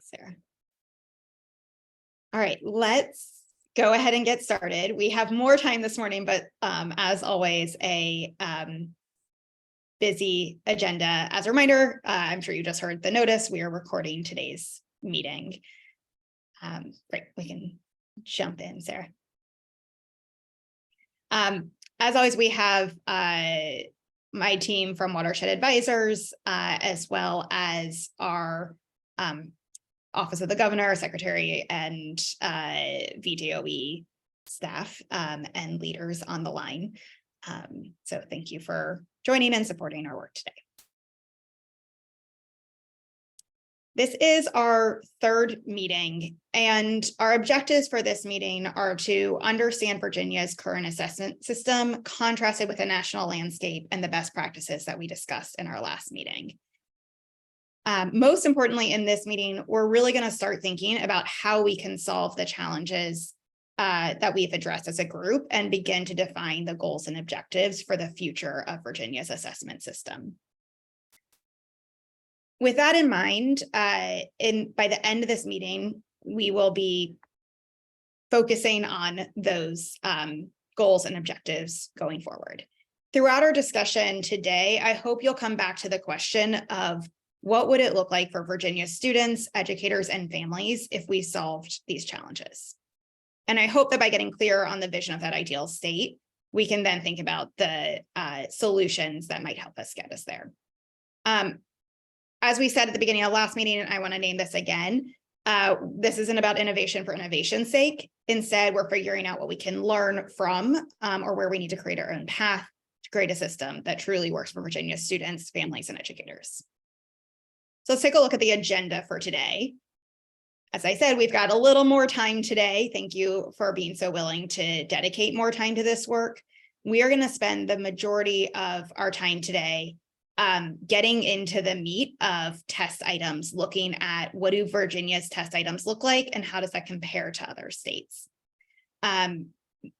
Sarah. All right, let's go ahead and get started. We have more time this morning, but as always, a busy agenda. As a reminder, I'm sure you just heard the notice, we are recording today's meeting. Great, we can jump in, Sarah. As always, we have my team from Watershed Advisors, as well as our Office of the Governor, Secretary, and VDOE staff and leaders on the line. So thank you for joining and supporting our work today. This is our third meeting, and our objectives for this meeting are to understand Virginia's current assessment system, contrasted with the national landscape and the best practices that we discussed in our last meeting. Most importantly, in this meeting, we're really going to start thinking about how we can solve the challenges that we've addressed as a group and begin to define the goals and objectives for the future of Virginia's assessment system. With that in mind, by the end of this meeting, we will be focusing on those goals and objectives going forward. Throughout our discussion today, I hope you'll come back to the question of what would it look like for Virginia's students, educators, and families if we solved these challenges? And I hope that by getting clear on the vision of that ideal state, we can then think about the solutions that might help us get us there. As we said at the beginning of last meeting, and I want to name this again, this isn't about innovation for innovation's sake. Instead, we're figuring out what we can learn from or where we need to create our own path to create a system that truly works for Virginia's students, families, and educators. So let's take a look at the agenda for today. As I said, we've got a little more time today. Thank you for being so willing to dedicate more time to this work. We are going to spend the majority of our time today getting into the meat of test items, looking at what do Virginia's test items look like and how does that compare to other states.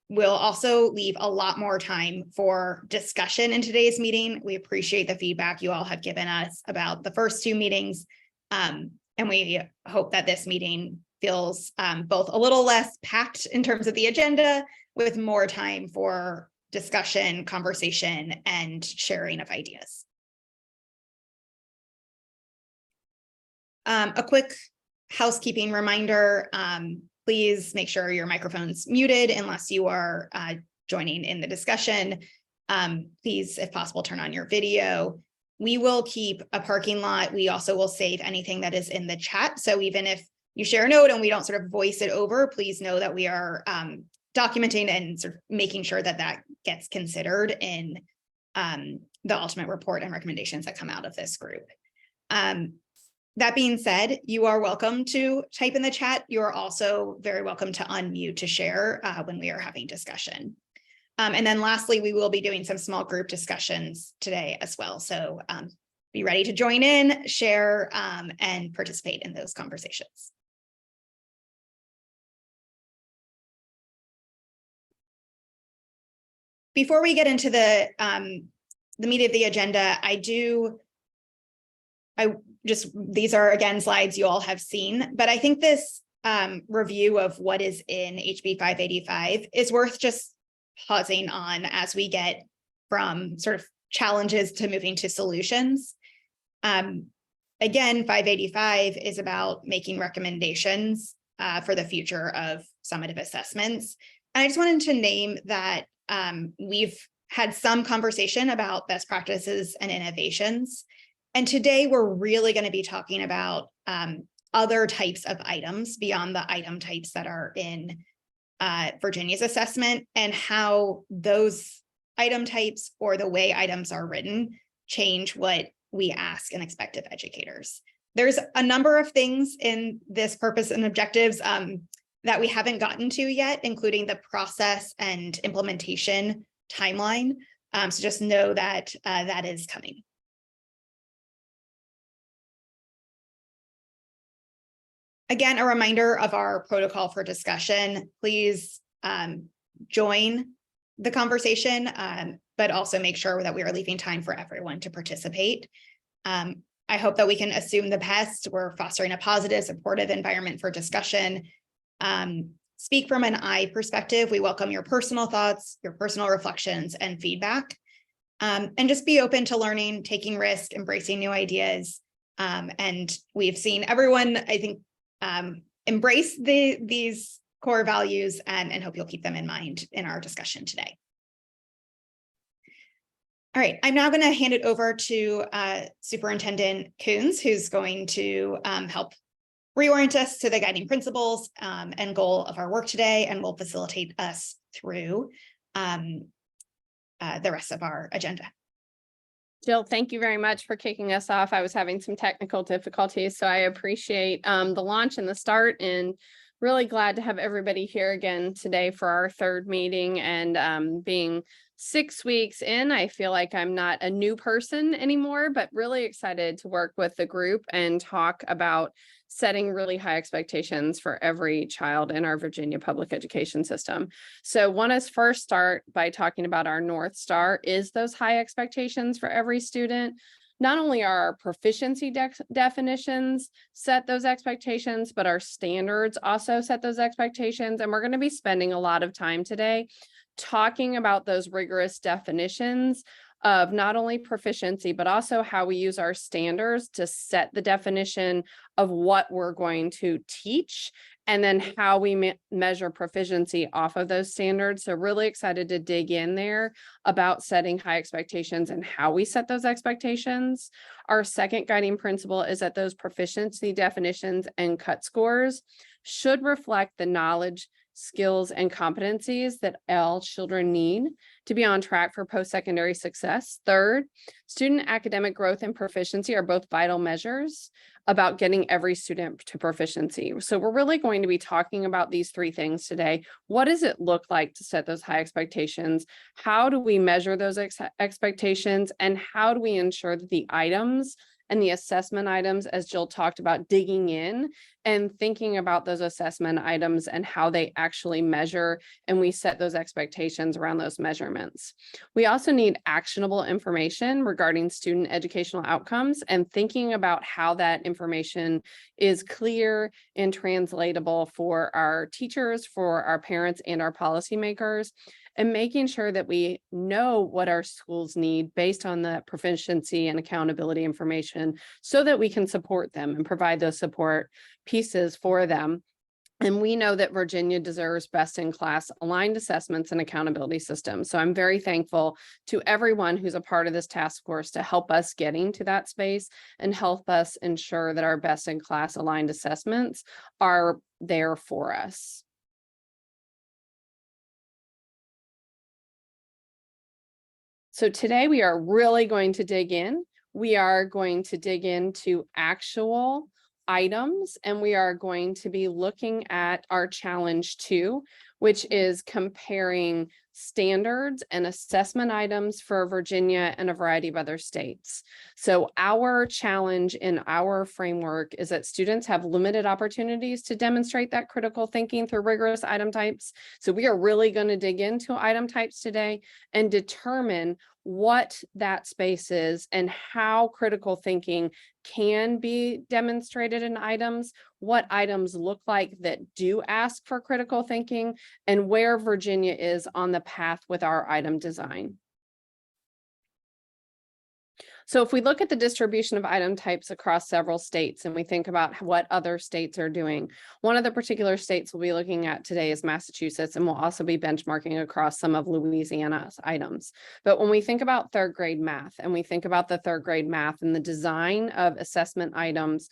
We'll also leave a lot more time for discussion in today's meeting. We appreciate the feedback you all have given us about the first two meetings, and we hope that this meeting feels both a little less packed in terms of the agenda with more time for discussion, conversation, and sharing of ideas. A quick housekeeping reminder, please make sure your microphone's muted unless you are joining in the discussion. Please, if possible, turn on your video. We will keep a parking lot. We also will save anything that is in the chat. So even if you share a note and we don't sort of voice it over, please know that we are documenting and sort of making sure that that gets considered in the ultimate report and recommendations that come out of this group. That being said, you are welcome to type in the chat. You are also very welcome to unmute to share when we are having discussion. And then lastly, we will be doing some small group discussions today as well. So be ready to join in, share, and participate in those conversations. Before we get into the meat of the agenda, these are again slides you all have seen, but I think this review of what is in HB585 is worth just pausing on as we get from sort of challenges to moving to solutions. Again, 585 is about making recommendations for the future of summative assessments. And I just wanted to name that we've had some conversation about best practices and innovations. And today we're really going to be talking about other types of items beyond the item types that are in Virginia's assessment and how those item types or the way items are written change what we ask and expect of educators. There's a number of things in this purpose and objectives that we haven't gotten to yet, including the process and implementation timeline. So just know that that is coming. Again, a reminder of our protocol for discussion. Please join the conversation, but also make sure that we are leaving time for everyone to participate. I hope that we can assume the best. We're fostering a positive, supportive environment for discussion. Speak from an I perspective. We welcome your personal thoughts, your personal reflections, and feedback. And just be open to learning, taking risk, embracing new ideas. And we've seen everyone, I think, embrace these core values and hope you'll keep them in mind in our discussion today. All right, I'm now going to hand it over to Superintendent Coons, who's going to help reorient us to the guiding principles and goal of our work today, and will facilitate us through the rest of our agenda. Jill, thank you very much for kicking us off. I was having some technical difficulties, so I appreciate the launch and the start, and really glad to have everybody here again today for our third meeting. And being 6 weeks in, I feel like I'm not a new person anymore, but really excited to work with the group and talk about setting really high expectations for every child in our Virginia public education system. So want to first start by talking about our North Star is those high expectations for every student. Not only are our proficiency definitions set those expectations, but our standards also set those expectations. And we're going to be spending a lot of time today talking about those rigorous definitions of not only proficiency, but also how we use our standards to set the definition of what we're going to teach, and then how we measure proficiency off of those standards. So really excited to dig in there about setting high expectations and how we set those expectations. Our second guiding principle is that those proficiency definitions and cut scores should reflect the knowledge, skills, and competencies that all children need to be on track for post-secondary success. Third, student academic growth and proficiency are both vital measures about getting every student to proficiency. So we're really going to be talking about these three things today. What does it look like to set those high expectations? How do we measure those expectations? And how do we ensure that the items and the assessment items, as Jill talked about, digging in and thinking about those assessment items and how they actually measure, and we set those expectations around those measurements. We also need actionable information regarding student educational outcomes, and thinking about how that information is clear and translatable for our teachers, for our parents, and our policymakers, and making sure that we know what our schools need based on the proficiency and accountability information, so that we can support them and provide those support pieces for them. And we know that Virginia deserves best-in-class aligned assessments and accountability systems. So I'm very thankful to everyone who's a part of this task force to help us getting to that space and help us ensure that our best-in-class aligned assessments are there for us. So today we are really going to dig in. We are going to dig into actual items, and we are going to be looking at our challenge 2, which is comparing standards and assessment items for Virginia and a variety of other states. So our challenge in our framework is that students have limited opportunities to demonstrate that critical thinking through rigorous item types. So we are really going to dig into item types today and determine what that space is and how critical thinking can be demonstrated in items, what items look like that do ask for critical thinking, and where Virginia is on the path with our item design. So if we look at the distribution of item types across several states and we think about what other states are doing, one of the particular states we'll be looking at today is Massachusetts, and we'll also be benchmarking across some of Louisiana's items. But when we think about third grade math, and we think about the third grade math and the design of assessment items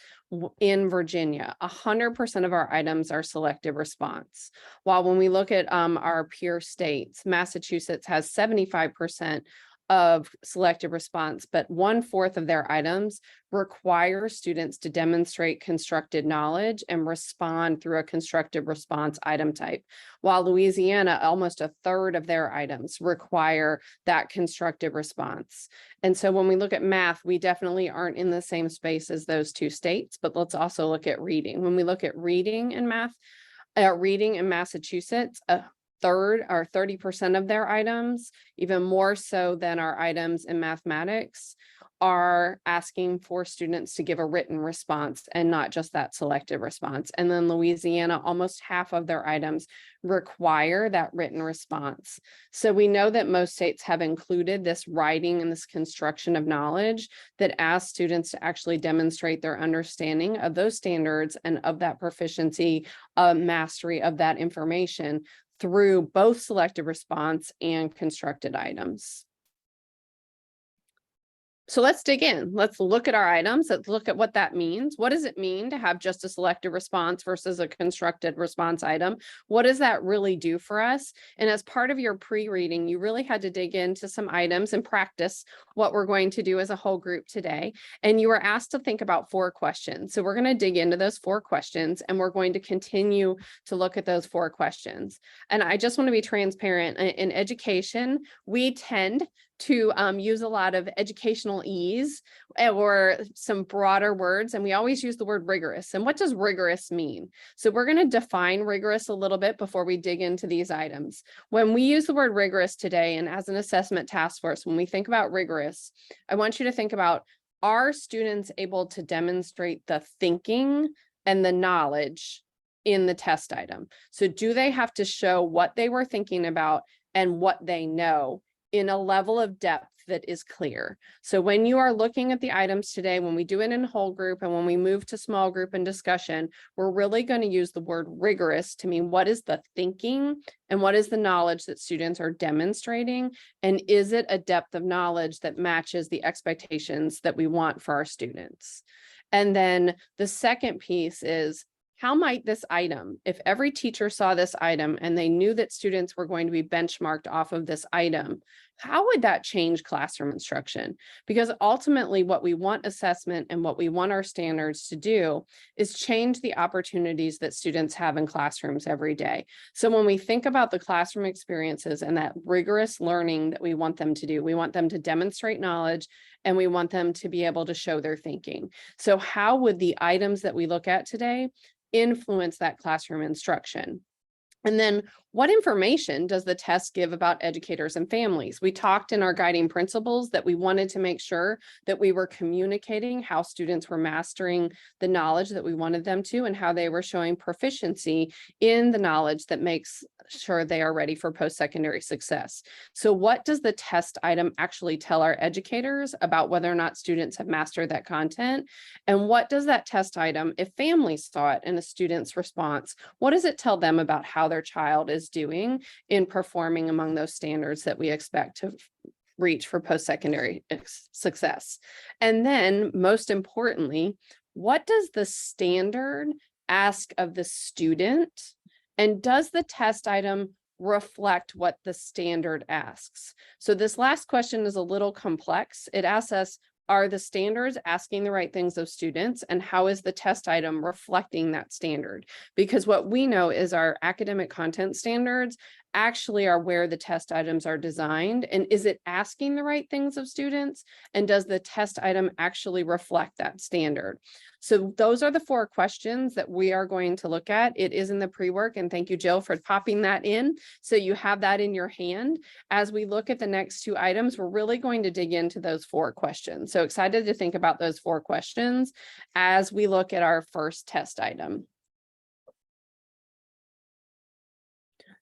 in Virginia, 100% of our items are selective response. While when we look at our peer states, Massachusetts has 75% of selective response, but 1/4 of their items require students to demonstrate constructed knowledge and respond through a constructive response item type. While Louisiana, almost 1/3 of their items require that constructive response. And so when we look at math, we definitely aren't in the same space as those two states, but let's also look at reading. When we look at reading and math, reading in Massachusetts, 1/3 or 30% of their items, even more so than our items in mathematics, are asking for students to give a written response and not just that selected response. And then Louisiana, almost half of their items require that written response. So we know that most states have included this writing and this construction of knowledge that asks students to actually demonstrate their understanding of those standards and of that proficiency, mastery of that information through both selected response and constructed items. So let's dig in. Let's look at our items. Let's look at what that means. What does it mean to have just a selected response versus a constructed response item? What does that really do for us? And as part of your pre-reading, you really had to dig into some items and practice what we're going to do as a whole group today. And you were asked to think about 4 questions. So we're going to dig into those 4 questions, and we're going to continue to look at those 4 questions. And I just want to be transparent. In education, we tend to use a lot of educational ease or some broader words. And we always use the word rigorous. And what does rigorous mean? So we're going to define rigorous a little bit before we dig into these items. When we use the word rigorous today, and as an assessment task force, when we think about rigorous, I want you to think about, are students able to demonstrate the thinking and the knowledge in the test item? So do they have to show what they were thinking about and what they know in a level of depth that is clear? So when you are looking at the items today, when we do it in whole group and when we move to small group and discussion, we're really going to use the word rigorous to mean what is the thinking and what is the knowledge that students are demonstrating, and is it a depth of knowledge that matches the expectations that we want for our students? And then the second piece is, how might this item, if every teacher saw this item and they knew that students were going to be benchmarked off of this item, how would that change classroom instruction? Because ultimately what we want assessment and what we want our standards to do is change the opportunities that students have in classrooms every day. So when we think about the classroom experiences and that rigorous learning that we want them to do, we want them to demonstrate knowledge and we want them to be able to show their thinking. So how would the items that we look at today influence that classroom instruction? And then what information does the test give about educators and families? We talked in our guiding principles that we wanted to make sure that we were communicating how students were mastering the knowledge that we wanted them to, and how they were showing proficiency in the knowledge that makes sure they are ready for post-secondary success. So what does the test item actually tell our educators about whether or not students have mastered that content? And what does that test item, if families saw it in a student's response, what does it tell them about how their child is doing in performing among those standards that we expect to reach for post-secondary success? And then most importantly, what does the standard ask of the student? And does the test item reflect what the standard asks? So this last question is a little complex. It asks us, are the standards asking the right things of students, and how is the test item reflecting that standard? Because what we know is our academic content standards actually are where the test items are designed. And is it asking the right things of students? And does the test item actually reflect that standard? So those are the 4 questions that we are going to look at. It is in the pre-work, and thank you, Jill, for popping that in. So you have that in your hand. As we look at the next 2 items, we're really going to dig into those 4 questions. So excited to think about those 4 questions as we look at our first test item.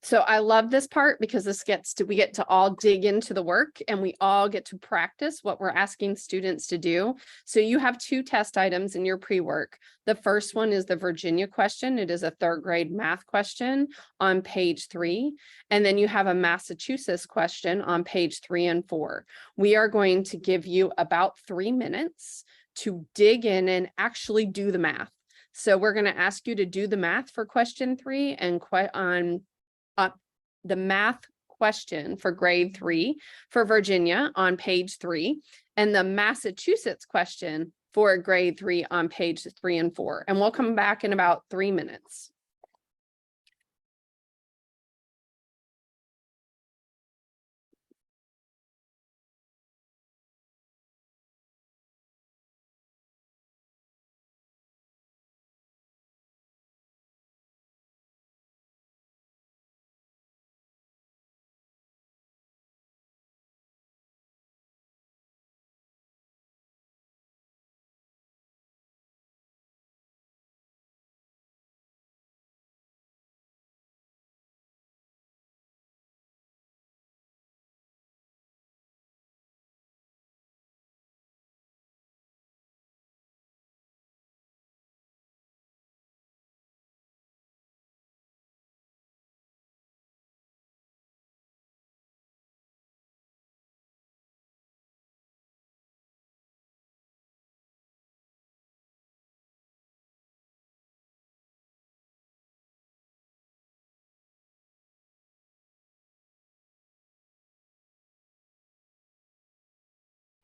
So I love this part because we get to all dig into the work, and we all get to practice what we're asking students to do. So you have 2 test items in your pre-work. The first one is the Virginia question. It is a 3rd grade math question on page 3. And then you have a Massachusetts question on page 3 and 4. We are going to give you about 3 minutes to dig in and actually do the math. So we're going to ask you to do the math for question 3 and on the math question for grade 3 for Virginia on page 3, and the Massachusetts question for grade 3 on page 3 and 4. And we'll come back in about 3 minutes.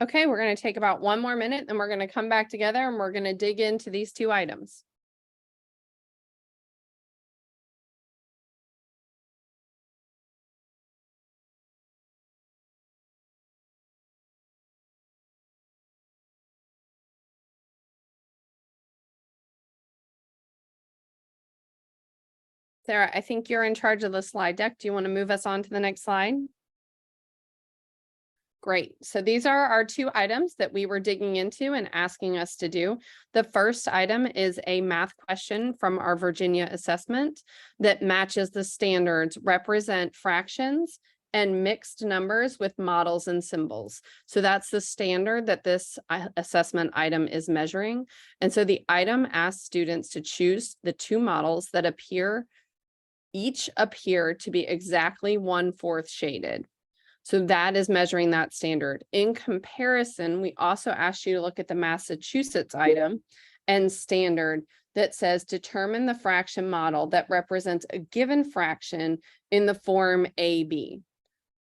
Okay, we're going to take about 1 more minute, and we're going to come back together and we're going to dig into these 2 items. Sarah, I think you're in charge of the slide deck. Do you want to move us on to the next slide? Great. So these are our 2 items that we were digging into and asking us to do. The first item is a math question from our Virginia assessment that matches the standards, represent fractions and mixed numbers with models and symbols. So that's the standard that this assessment item is measuring. And so the item asks students to choose the 2 models that each appear to be exactly 1/4 shaded. So that is measuring that standard. In comparison, we also asked you to look at the Massachusetts item and standard that says determine the fraction model that represents a given fraction in the form AB.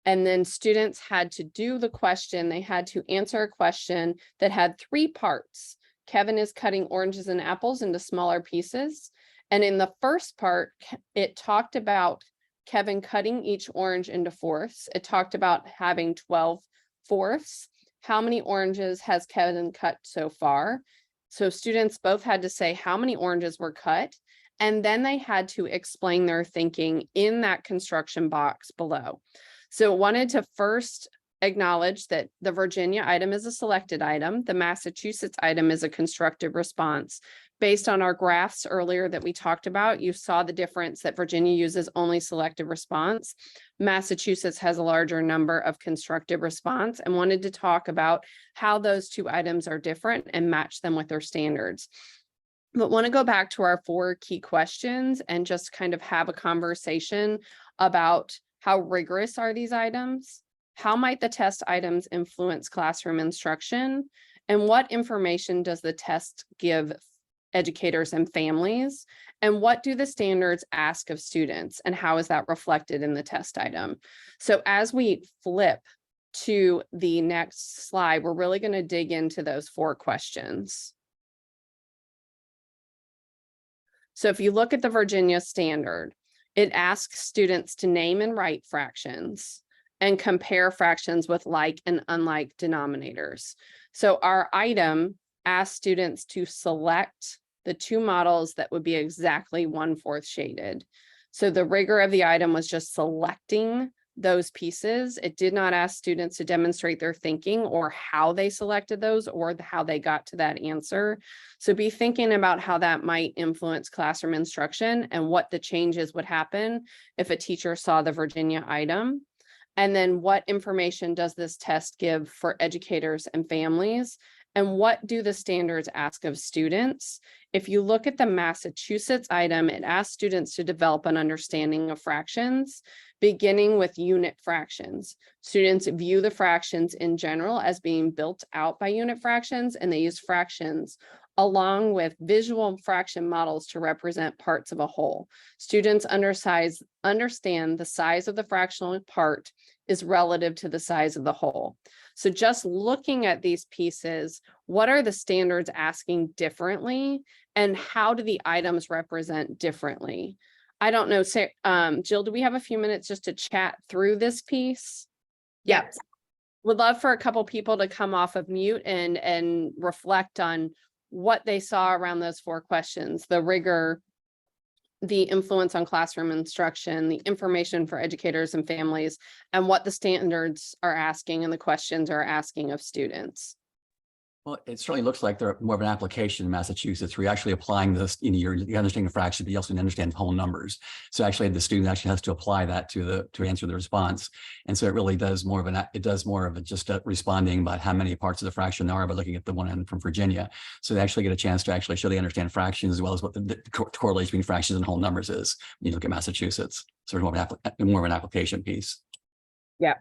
And then students had to do the question. They had to answer a question that had 3 parts. Kevin is cutting oranges and apples into smaller pieces. And in the first part, it talked about Kevin cutting each orange into fourths. It talked about having 12 fourths. How many oranges has Kevin cut so far? So students both had to say how many oranges were cut, and then they had to explain their thinking in that construction box below. So wanted to first acknowledge that the Virginia item is a selected item. The Massachusetts item is a constructive response. Based on our graphs earlier that we talked about, you saw the difference that Virginia uses only selective response. Massachusetts has a larger number of constructive response, and wanted to talk about how those 2 items are different and match them with their standards. But want to go back to our 4 key questions and just kind of have a conversation about how rigorous are these items? How might the test items influence classroom instruction? And what information does the test give educators and families? And what do the standards ask of students? And how is that reflected in the test item? So as we flip to the next slide, we're really going to dig into those 4 questions. So if you look at the Virginia standard, it asks students to name and write fractions and compare fractions with like and unlike denominators. So our item asks students to select the 2 models that would be exactly 1/4 shaded. So the rigor of the item was just selecting those pieces. It did not ask students to demonstrate their thinking or how they selected those or how they got to that answer. So be thinking about how that might influence classroom instruction and what the changes would happen if a teacher saw the Virginia item. And then what information does this test give for educators and families? And what do the standards ask of students? If you look at the Massachusetts item, it asks students to develop an understanding of fractions, beginning with unit fractions. Students view the fractions in general as being built out by unit fractions, and they use fractions along with visual fraction models to represent parts of a whole. Students understand the size of the fractional part is relative to the size of the whole. So just looking at these pieces, what are the standards asking differently, and how do the items represent differently? I don't know, Jill, do we have a few minutes just to chat through this piece? Yep. Would love for a couple people to come off of mute and reflect on what they saw around those 4 questions: the rigor, the influence on classroom instruction, the information for educators and families, and what the standards are asking and the questions are asking of students. Well, it certainly looks like they're more of an application in Massachusetts where you're actually applying this, you're understanding the fraction, but you also understand whole numbers. So actually the student actually has to apply that to answer the response. And so it really does more of just responding about how many parts of the fraction there are by looking at the one from Virginia. So they actually get a chance to actually show they understand fractions as well as what the correlation between fractions and whole numbers is when you look at Massachusetts. So it's more of an application piece. Yeah.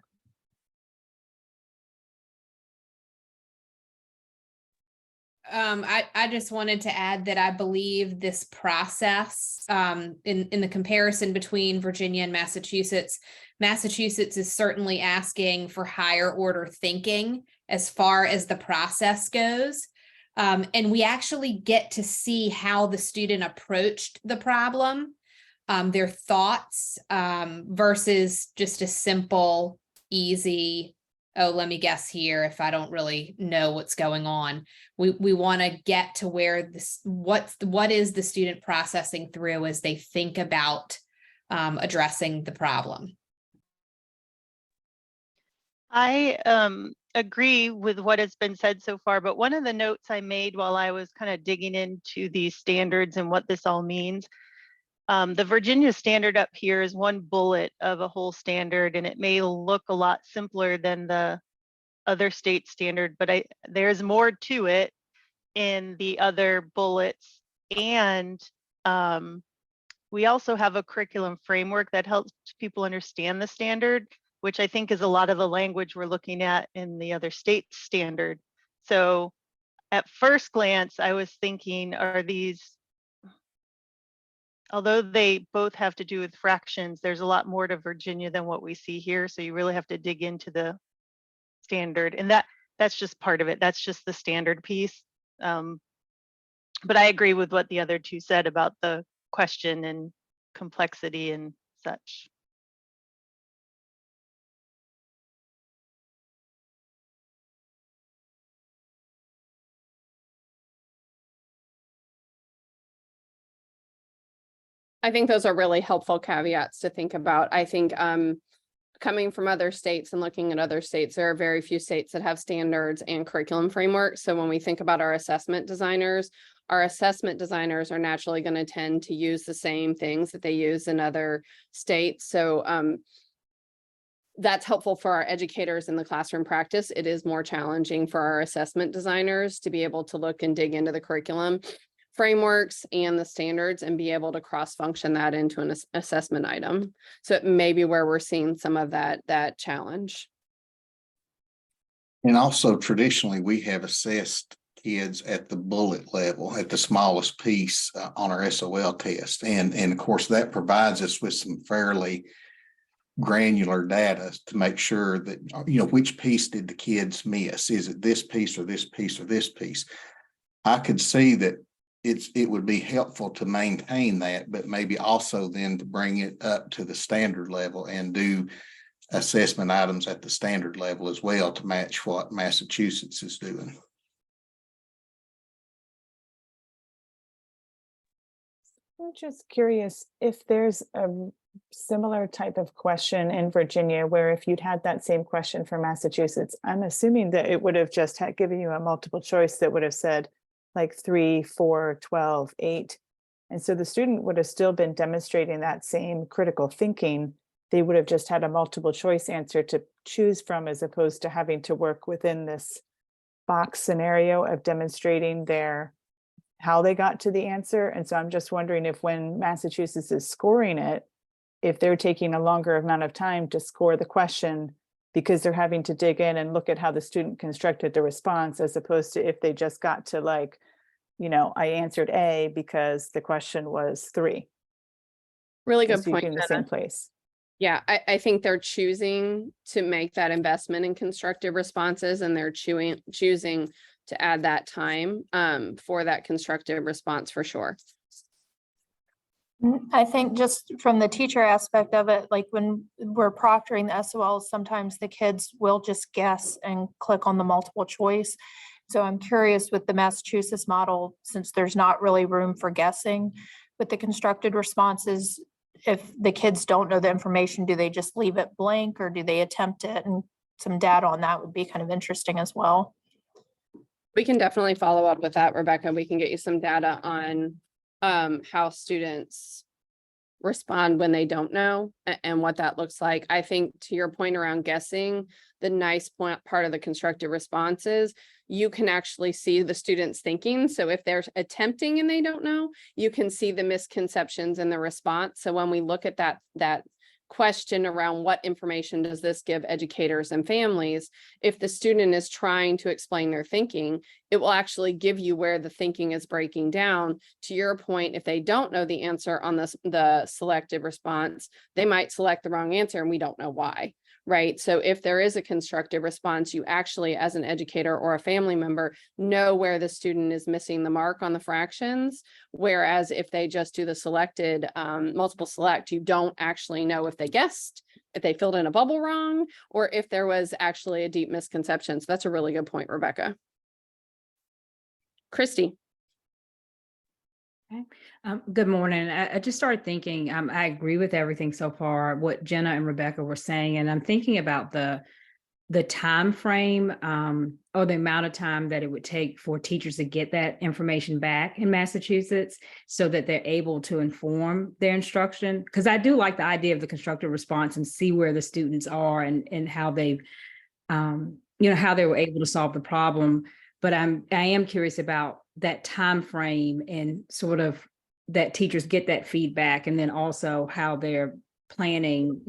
I just wanted to add that I believe this process, in the comparison between Virginia and Massachusetts is certainly asking for higher order thinking as far as the process goes. And we actually get to see how the student approached the problem, their thoughts, versus just a simple, easy, oh, let me guess here if I don't really know what's going on. We want to get to where what is the student processing through as they think about addressing the problem. I agree with what has been said so far, but one of the notes I made while I was kind of digging into these standards and what this all means, the Virginia standard up here is one bullet of a whole standard, and it may look a lot simpler than the other state standard, but there's more to it in the other bullets. And we also have a curriculum framework that helps people understand the standard, which I think is a lot of the language we're looking at in the other state standard. So at first glance, I was thinking, are these, although they both have to do with fractions, there's a lot more to Virginia than what we see here. So you really have to dig into the standard, and that's just part of it. That's just the standard piece. But I agree with what the other two said about the question and complexity and such. I think those are really helpful caveats to think about. I think coming from other states and looking at other states, there are very few states that have standards and curriculum frameworks. So when we think about our assessment designers are naturally going to tend to use the same things that they use in other states. So that's helpful for our educators in the classroom practice. It is more challenging for our assessment designers to be able to look and dig into the curriculum frameworks and the standards and be able to cross-function that into an assessment item. So it may be where we're seeing some of that challenge. And also traditionally, we have assessed kids at the bullet level, at the smallest piece on our SOL test. And of course, that provides us with some fairly granular data to make sure that, which piece did the kids miss? Is it this piece or this piece or this piece? I could see that it would be helpful to maintain that, but maybe also then to bring it up to the standard level and do assessment items at the standard level as well to match what Massachusetts is doing. I'm just curious if there's a similar type of question in Virginia where if you'd had that same question for Massachusetts, I'm assuming that it would have just given you a multiple choice that would have said like 3, 4, 12, 8. And so the student would have still been demonstrating that same critical thinking. They would have just had a multiple choice answer to choose from, as opposed to having to work within this box scenario of demonstrating how they got to the answer. And so I'm just wondering if when Massachusetts is scoring it, if they're taking a longer amount of time to score the question because they're having to dig in and look at how the student constructed the response, as opposed to if they just got to I answered A because the question was 3. Really good point. In the same place. Yeah, I think they're choosing to make that investment in constructive responses, and they're choosing to add that time for that constructive response for sure. I think just from the teacher aspect of it, like when we're proctoring the SOLs, sometimes the kids will just guess and click on the multiple choice. So I'm curious with the Massachusetts model, since there's not really room for guessing with the constructed responses, if the kids don't know the information, do they just leave it blank or do they attempt it? And some data on that would be kind of interesting as well. We can definitely follow up with that, Rebecca. We can get you some data on how students respond when they don't know and what that looks like. I think to your point around guessing, the nice part of the constructive response is you can actually see the students thinking. So if they're attempting and they don't know, you can see the misconceptions in the response. So when we look at that question around what information does this give educators and families, if the student is trying to explain their thinking, it will actually give you where the thinking is breaking down. To your point, if they don't know the answer on the selected response, they might select the wrong answer and we don't know why. Right. So if there is a constructive response, you actually, as an educator or a family member, know where the student is missing the mark on the fractions. Whereas if they just do the selected multiple select, you don't actually know if they guessed, if they filled in a bubble wrong, or if there was actually a deep misconception. So that's a really good point, Rebecca. Christy. Good morning. I just started thinking, I agree with everything so far, what Jenna and Rebecca were saying, and I'm thinking about the time frame or the amount of time that it would take for teachers to get that information back in Massachusetts so that they're able to inform their instruction. Because I do like the idea of the constructive response and see where the students are and how they've, how they were able to solve the problem. But I am curious about that time frame and sort of that teachers get that feedback, and then also how they're planning,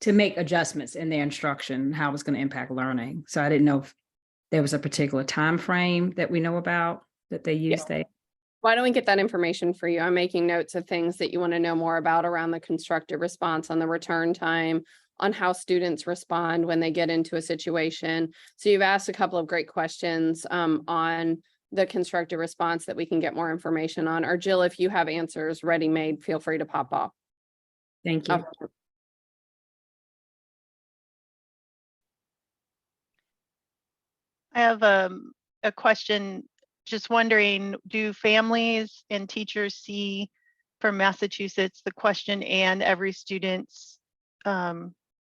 to make adjustments in their instruction, how it's going to impact learning. So I didn't know if there was a particular time frame that we know about that they use. Why don't we get that information for you? I'm making notes of things that you want to know more about around the constructive response, on the return time, on how students respond when they get into a situation. So you've asked a couple of great questions on the constructive response that we can get more information on. Or Jill, if you have answers ready-made, feel free to pop off. Thank you. I have a question, just wondering, do families and teachers see from Massachusetts the question and every student's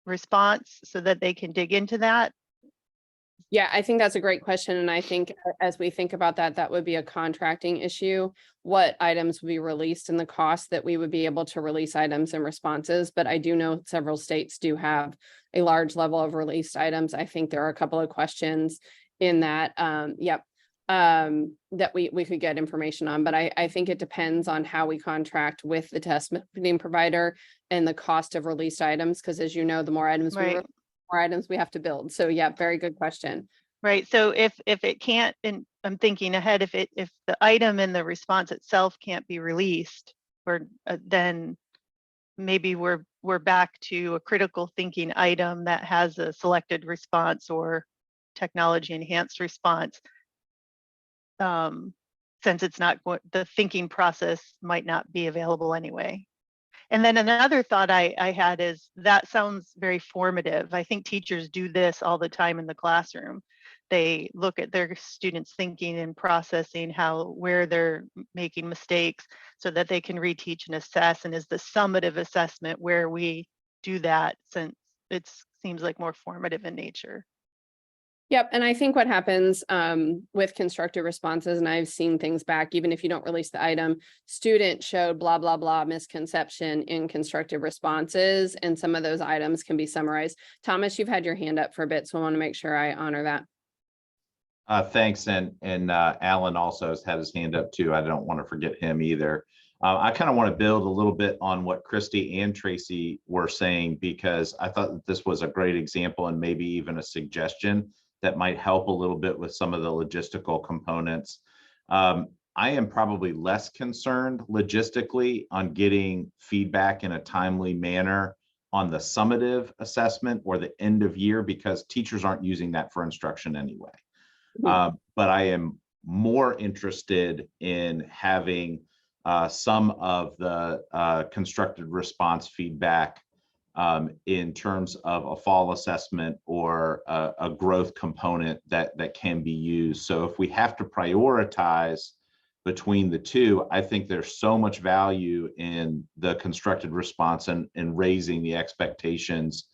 response so that they can dig into that? Yeah, I think that's a great question. And I think as we think about that, that would be a contracting issue. What items would be released and the cost that we would be able to release items and responses. But I do know several states do have a large level of released items. I think there are a couple of questions in that, that we could get information on. But I think it depends on how we contract with the testing provider and the cost of released items. Because as you know, the more items more items we have to build. So yeah, very good question. Right. So if it can't, and I'm thinking ahead, if the item and the response itself can't be released, or then maybe we're back to a critical thinking item that has a selected response or technology enhanced response. Since it's not the thinking process might not be available anyway. And then another thought I had is that sounds very formative. I think teachers do this all the time in the classroom. They look at their students' thinking and processing where they're making mistakes so that they can reteach and assess. And is the summative assessment where we do that, since it seems like more formative in nature. Yep. And I think what happens with constructive responses, and I've seen things back, even if you don't release the item, student showed blah, blah, blah misconception in constructive responses. And some of those items can be summarized. Thomas, you've had your hand up for a bit, so I want to make sure I honor that. Thanks. And Alan also has had his hand up too. I don't want to forget him either. I kind of want to build a little bit on what Christy and Tracy were saying, because I thought that this was a great example and maybe even a suggestion that might help a little bit with some of the logistical components. I am probably less concerned logistically on getting feedback in a timely manner on the summative assessment or the end of year, because teachers aren't using that for instruction anyway. But I am more interested in having some of the constructed response feedback in terms of a fall assessment or a growth component that can be used. So if we have to prioritize between the two, I think there's so much value in the constructed response and raising the expectations,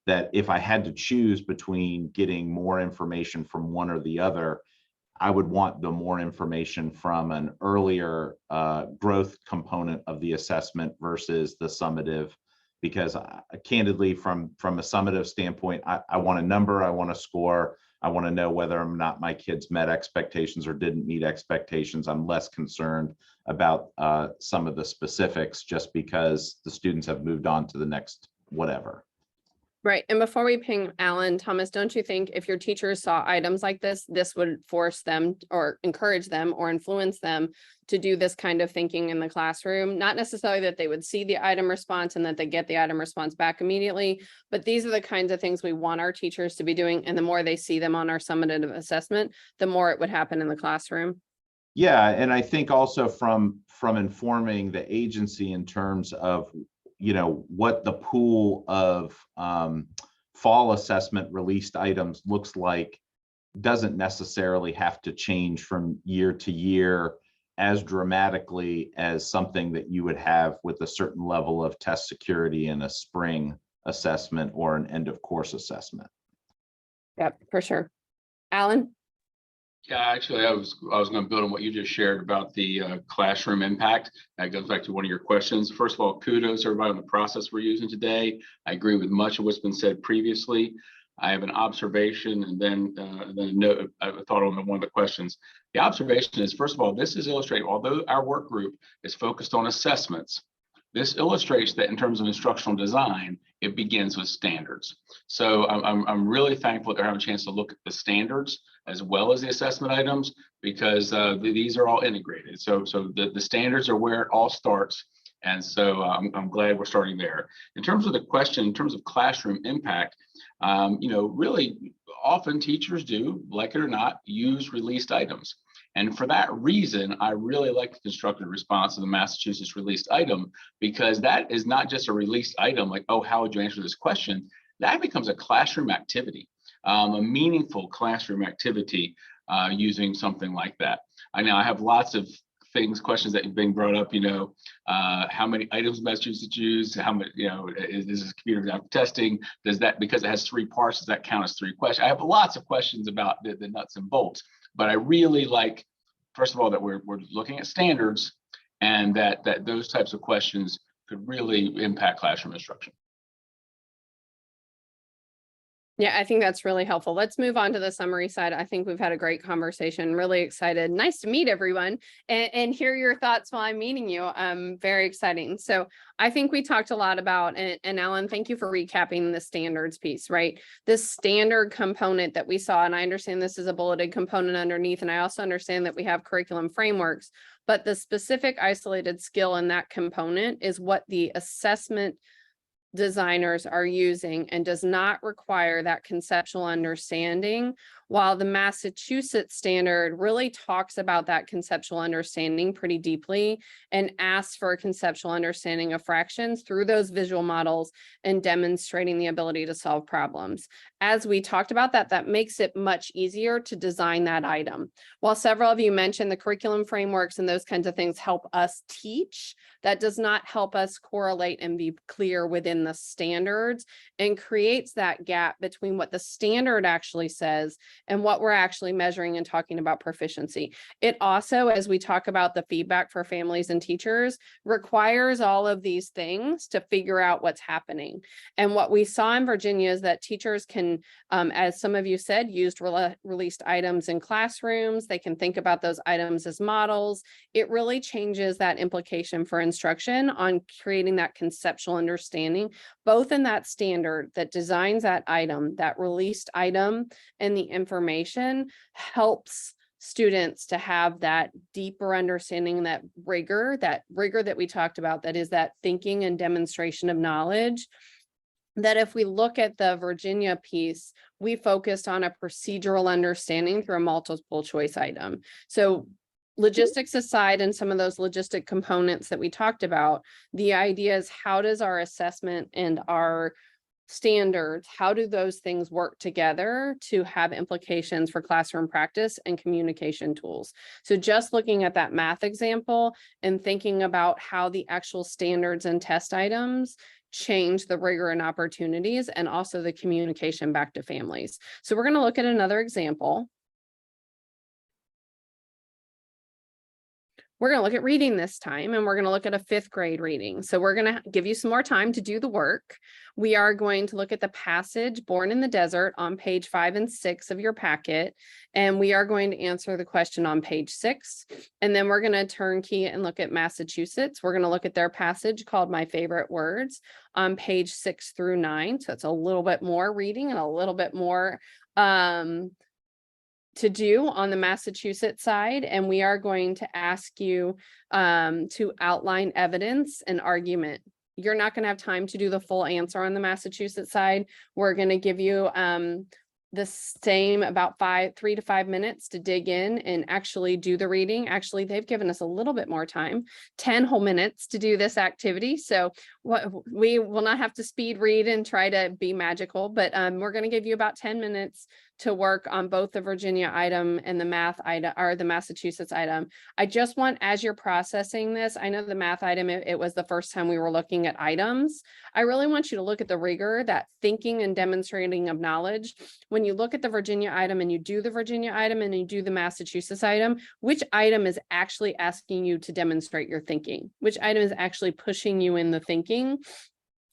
that if I had to choose between getting more information from one or the other, I would want the more information from an earlier growth component of the assessment versus the summative. Because candidly, from a summative standpoint, I want a number, I want a score, I want to know whether or not my kids met expectations or didn't meet expectations. I'm less concerned about some of the specifics just because the students have moved on to the next whatever. Right. And before we ping Alan, Thomas, don't you think if your teachers saw items like this would force them or encourage them or influence them to do this kind of thinking in the classroom? Not necessarily that they would see the item response and that they get the item response back immediately, but these are the kinds of things we want our teachers to be doing. And the more they see them on our summative assessment, the more it would happen in the classroom. Yeah, and I think also from informing the agency in terms of, you know, what the pool of fall assessment released items looks like doesn't necessarily have to change from year to year as dramatically as something that you would have with a certain level of test security in a spring assessment or an end of course assessment. Yep, for sure. Alan? Yeah, actually, I was going to build on what you just shared about the classroom impact. That goes back to one of your questions. First of all, kudos everybody on the process we're using today. I agree with much of what's been said previously. I have an observation and then a note, a thought on one of the questions. The observation is, first of all, this is illustrating, although our work group is focused on assessments, this illustrates that in terms of instructional design, it begins with standards. So I'm really thankful that they're having a chance to look at the standards as well as the assessment items, because these are all integrated. So the standards are where it all starts. And so I'm glad we're starting there. In terms of the question, in terms of classroom impact, you know, really often teachers do, like it or not, use released items. And for that reason, I really like the constructed response to the Massachusetts released item, because that is not just a released item like, oh, how would you answer this question? That becomes a classroom activity, a meaningful classroom activity using something like that. I know I have lots of questions that have been brought up, you know, how many items Massachusetts use, how many, you know, is this computer graphic testing? Does that, because it has 3 parts, does that count as 3 questions? I have lots of questions about the nuts and bolts, but I really like, first of all, that we're looking at standards and that those types of questions could really impact classroom instruction. Yeah, I think that's really helpful. Let's move on to the summary side. I think we've had a great conversation. Really excited. Nice to meet everyone and hear your thoughts while I'm meeting you. Very exciting. So I think we talked a lot about, and Alan, thank you for recapping the standards piece, right? This standard component that we saw, and I understand this is a bulleted component underneath, and I also understand that we have curriculum frameworks, but the specific isolated skill in that component is what the assessment designers are using and does not require that conceptual understanding, while the Massachusetts standard really talks about that conceptual understanding pretty deeply and asks for a conceptual understanding of fractions through those visual models and demonstrating the ability to solve problems. As we talked about that makes it much easier to design that item. While several of you mentioned the curriculum frameworks and those kinds of things help us teach, that does not help us correlate and be clear within the standards, and creates that gap between what the standard actually says and what we're actually measuring and talking about proficiency. It also, as we talk about the feedback for families and teachers, requires all of these things to figure out what's happening. And what we saw in Virginia is that teachers can, as some of you said, used released items in classrooms. They can think about those items as models. It really changes that implication for instruction on creating that conceptual understanding, both in that standard that designs that item, that released item, and the information helps students to have that deeper understanding, that rigor that we talked about, that is that thinking and demonstration of knowledge. That if we look at the Virginia piece, we focused on a procedural understanding through a multiple choice item. So logistics aside, and some of those logistic components that we talked about, the idea is, how does our assessment and our standards, how do those things work together to have implications for classroom practice and communication tools? So just looking at that math example and thinking about how the actual standards and test items change the rigor and opportunities, and also the communication back to families. So we're going to look at another example. We're going to look at reading this time, and we're going to look at a 5th grade reading. So we're going to give you some more time to do the work. We are going to look at the passage Born in the Desert on page 5 and 6 of your packet. And we are going to answer the question on page 6. And then we're going to turnkey and look at Massachusetts. We're going to look at their passage called My Favorite Words on page 6 through 9. So it's a little bit more reading and a little bit more to do on the Massachusetts side. And we are going to ask you to outline evidence and argument. You're not going to have time to do the full answer on the Massachusetts side. We're going to give you the same about 3 to 5 minutes to dig in and actually do the reading. Actually, they've given us a little bit more time, 10 whole minutes to do this activity. So we will not have to speed read and try to be magical, but we're going to give you about 10 minutes to work on both the Virginia item and the math item, or the Massachusetts item. I just want, as you're processing this, I know the math item, it was the first time we were looking at items. I really want you to look at the rigor, that thinking and demonstrating of knowledge. When you look at the Virginia item and you do the Virginia item and you do the Massachusetts item, which item is actually asking you to demonstrate your thinking? Which item is actually pushing you in the thinking?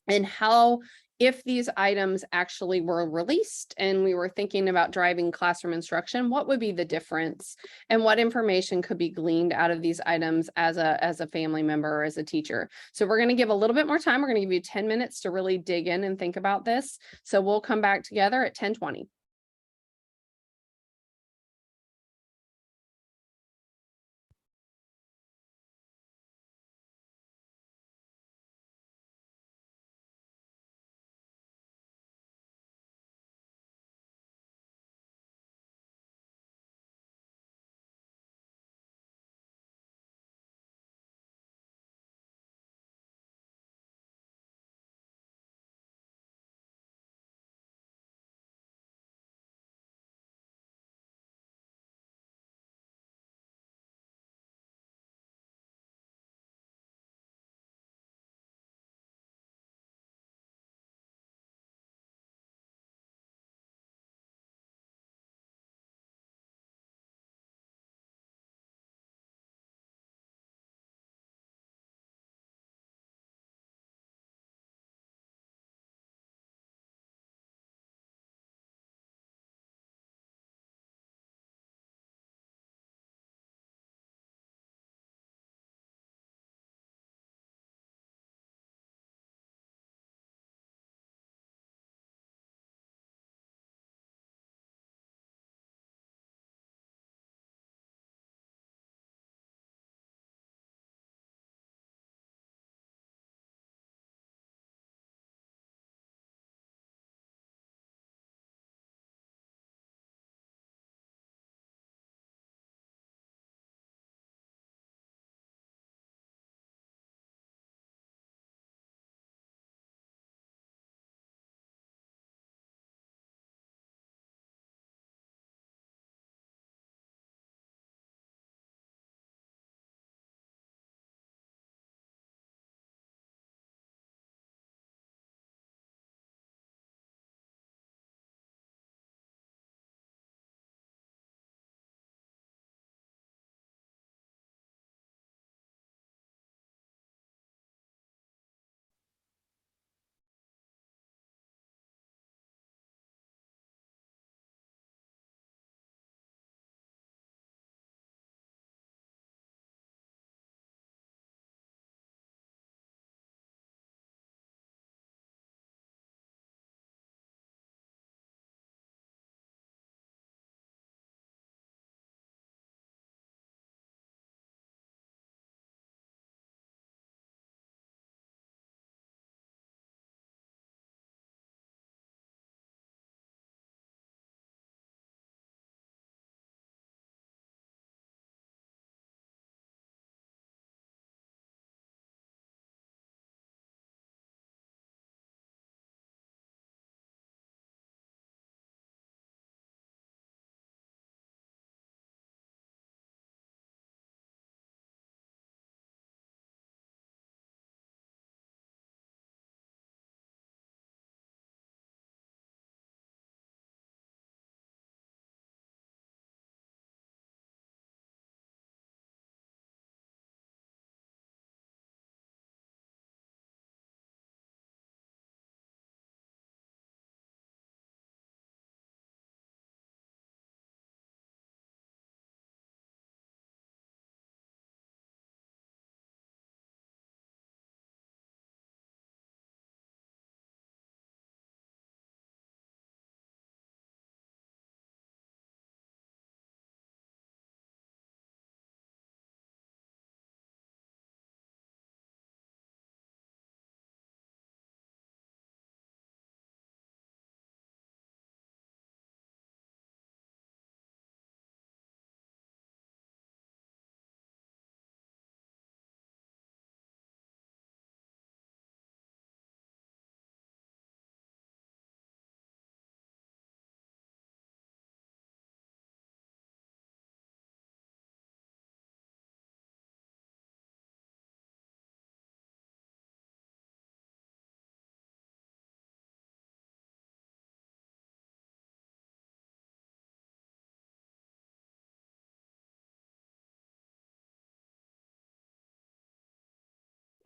And how, if these items actually were released and we were thinking about driving classroom instruction, what would be the difference, and what information could be gleaned out of these items as a family member or as a teacher? So we're going to give a little bit more time. We're going to give you 10 minutes to really dig in and think about this. So we'll come back together at 10:20.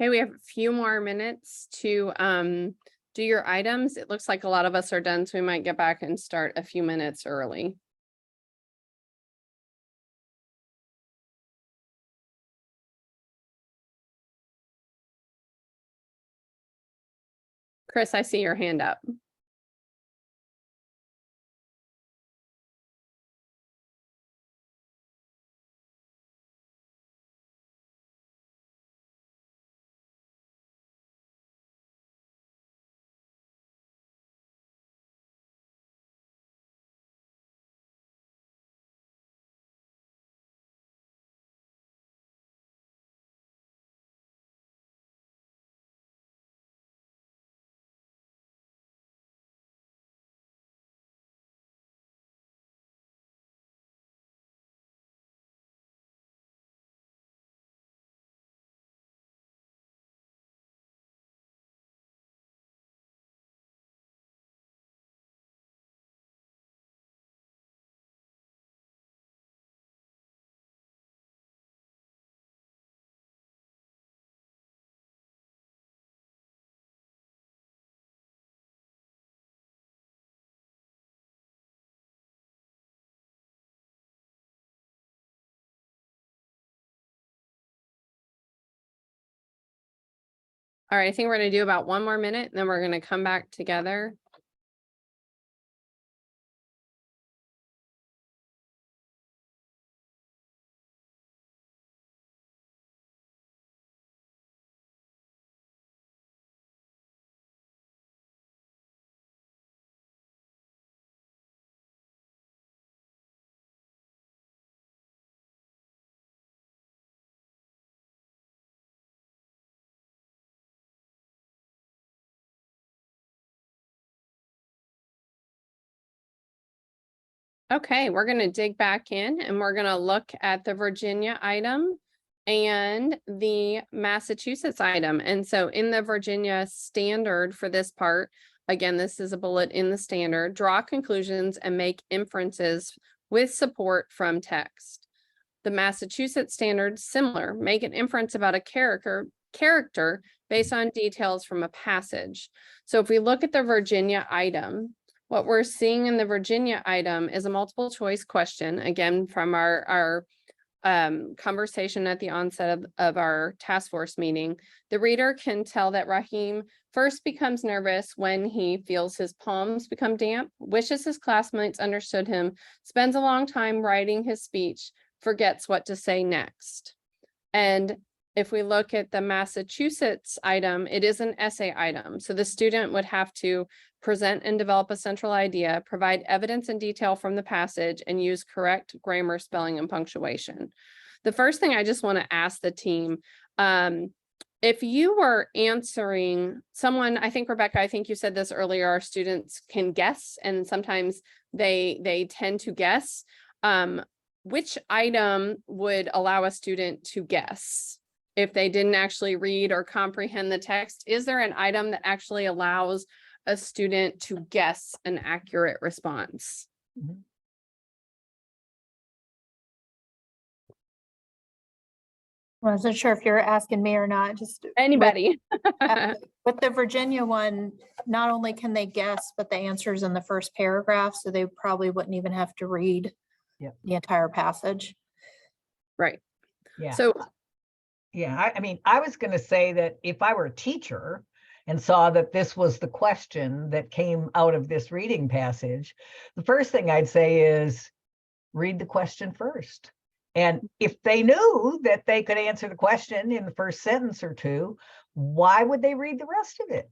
Okay, we have a few more minutes to do your items. It looks like a lot of us are done, so we might get back and start a few minutes early. Chris, I see your hand up. All right, I think we're gonna do about 1 more minute, and then we're gonna come back together. Okay, we're gonna dig back in and we're gonna look at the Virginia item and the Massachusetts item. And so in the Virginia standard for this part, again, this is a bullet in the standard, draw conclusions and make inferences with support from text. The Massachusetts standard, similar, make an inference about a character based on details from a passage. So if we look at the Virginia item, what we're seeing in the Virginia item is a multiple choice question, again, from our conversation at the onset of our task force meeting. The reader can tell that Raheem first becomes nervous when he feels his palms become damp, wishes his classmates understood him, spends a long time writing his speech, forgets what to say next. And if we look at the Massachusetts item, it is an essay item. So the student would have to present and develop a central idea, provide evidence and detail from the passage, and use correct grammar, spelling, and punctuation. The first thing I just want to ask the team, if you were answering someone, I think, Rebecca, I think you said this earlier, our students can guess, and sometimes they tend to guess. Which item would allow a student to guess if they didn't actually read or comprehend the text? Is there an item that actually allows a student to guess an accurate response? I wasn't sure if you're asking me or not, just. Anybody? With the Virginia one, not only can they guess, but the answer's in the first paragraph, so they probably wouldn't even have to read the entire passage. Right. Yeah. So yeah, I mean, I was going to say that if I were a teacher and saw that this was the question that came out of this reading passage, the first thing I'd say is read the question first. And if they knew that they could answer the question in the first sentence or two, why would they read the rest of it?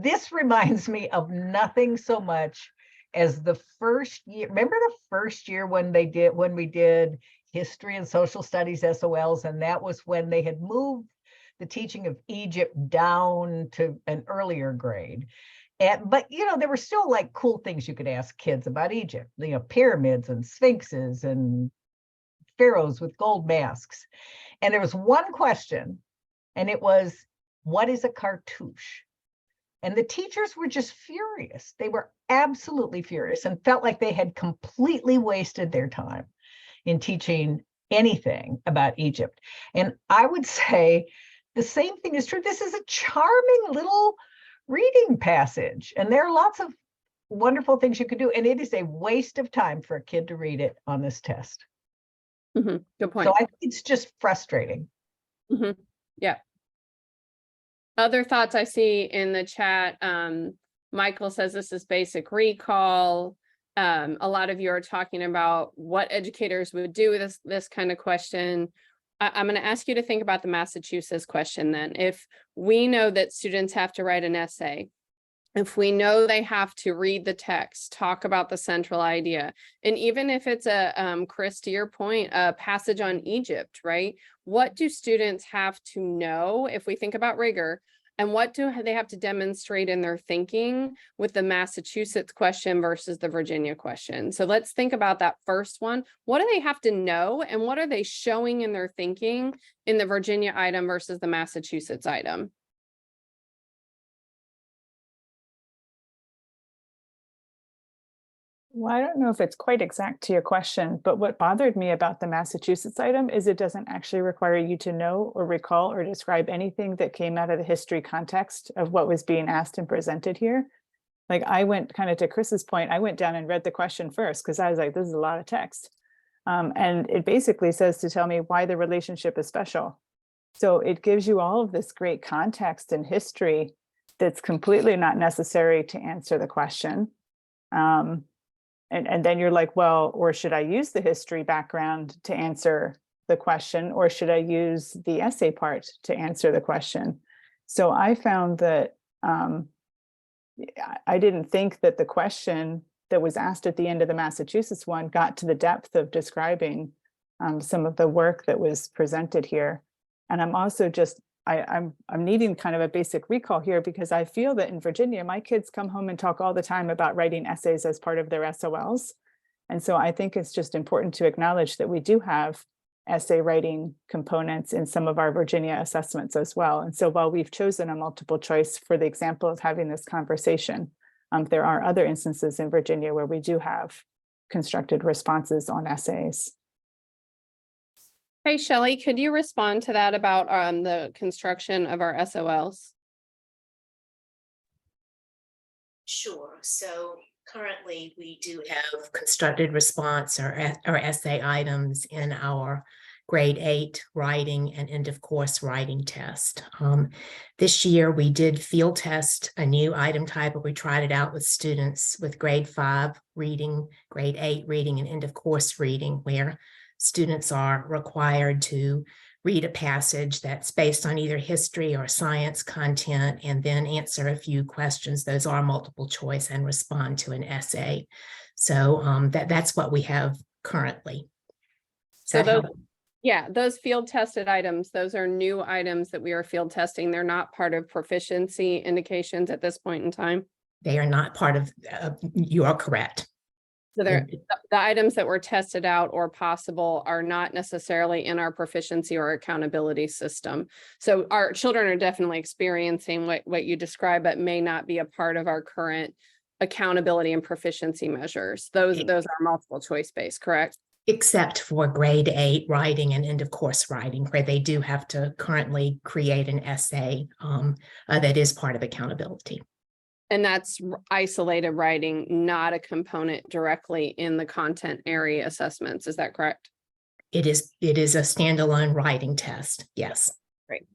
This reminds me of nothing so much as the first year. Remember the first year when we did history and social studies SOLs, and that was when they had moved the teaching of Egypt down to an earlier grade. But there were still like cool things you could ask kids about Egypt, pyramids and sphinxes and pharaohs with gold masks. And there was one question, and it was, what is a cartouche? And the teachers were just furious. They were absolutely furious and felt like they had completely wasted their time in teaching anything about Egypt. And I would say the same thing is true. This is a charming little reading passage, and there are lots of wonderful things you can do. And it is a waste of time for a kid to read it on this test. Good point. So I think it's just frustrating. Yeah. Other thoughts I see in the chat. Michael says this is basic recall. A lot of you are talking about what educators would do with this kind of question. I'm going to ask you to think about the Massachusetts question then. If we know that students have to write an essay, if we know they have to read the text, talk about the central idea, and even if it's a, Chris, to your point, a passage on Egypt, right? What do students have to know if we think about rigor? And what do they have to demonstrate in their thinking with the Massachusetts question versus the Virginia question? So let's think about that first one. What do they have to know, and what are they showing in their thinking in the Virginia item versus the Massachusetts item? Well, I don't know if it's quite exact to your question, but what bothered me about the Massachusetts item is it doesn't actually require you to know or recall or describe anything that came out of the history context of what was being asked and presented here. Like, I went kind of to Chris's point, I went down and read the question first because I was like, this is a lot of text. And it basically says to tell me why the relationship is special. So it gives you all of this great context and history that's completely not necessary to answer the question. And then you're like, well, or should I use the history background to answer the question, or should I use the essay part to answer the question? So I found that I didn't think that the question that was asked at the end of the Massachusetts one got to the depth of describing some of the work that was presented here. And I'm also just, I'm needing kind of a basic recall here, because I feel that in Virginia, my kids come home and talk all the time about writing essays as part of their SOLs. And so I think it's just important to acknowledge that we do have essay writing components in some of our Virginia assessments as well. And so while we've chosen a multiple choice for the example of having this conversation, there are other instances in Virginia where we do have constructed responses on essays. Hey, Shelley, could you respond to that about the construction of our SOLs? Sure. So currently we do have constructed response or essay items in our grade 8 writing and end of course writing test. This year we did field test a new item type, but we tried it out with students with grade 5 reading, grade 8 reading, and end of course reading, where students are required to read a passage that's based on either history or science content and then answer a few questions. Those are multiple choice and respond to an essay. So that's what we have currently. So those, yeah, those field tested items, those are new items that we are field testing. They're not part of proficiency indications at this point in time. They are not part of, you are correct. So they're, the items that were tested out or possible are not necessarily in our proficiency or accountability system. So our children are definitely experiencing what you described, but may not be a part of our current accountability and proficiency measures. Those are multiple choice based, correct? Except for grade 8 writing and end of course writing, where they do have to currently create an essay that is part of accountability. And that's isolated writing, not a component directly in the content area assessments. Is that correct? It is a standalone writing test. Yes. Great.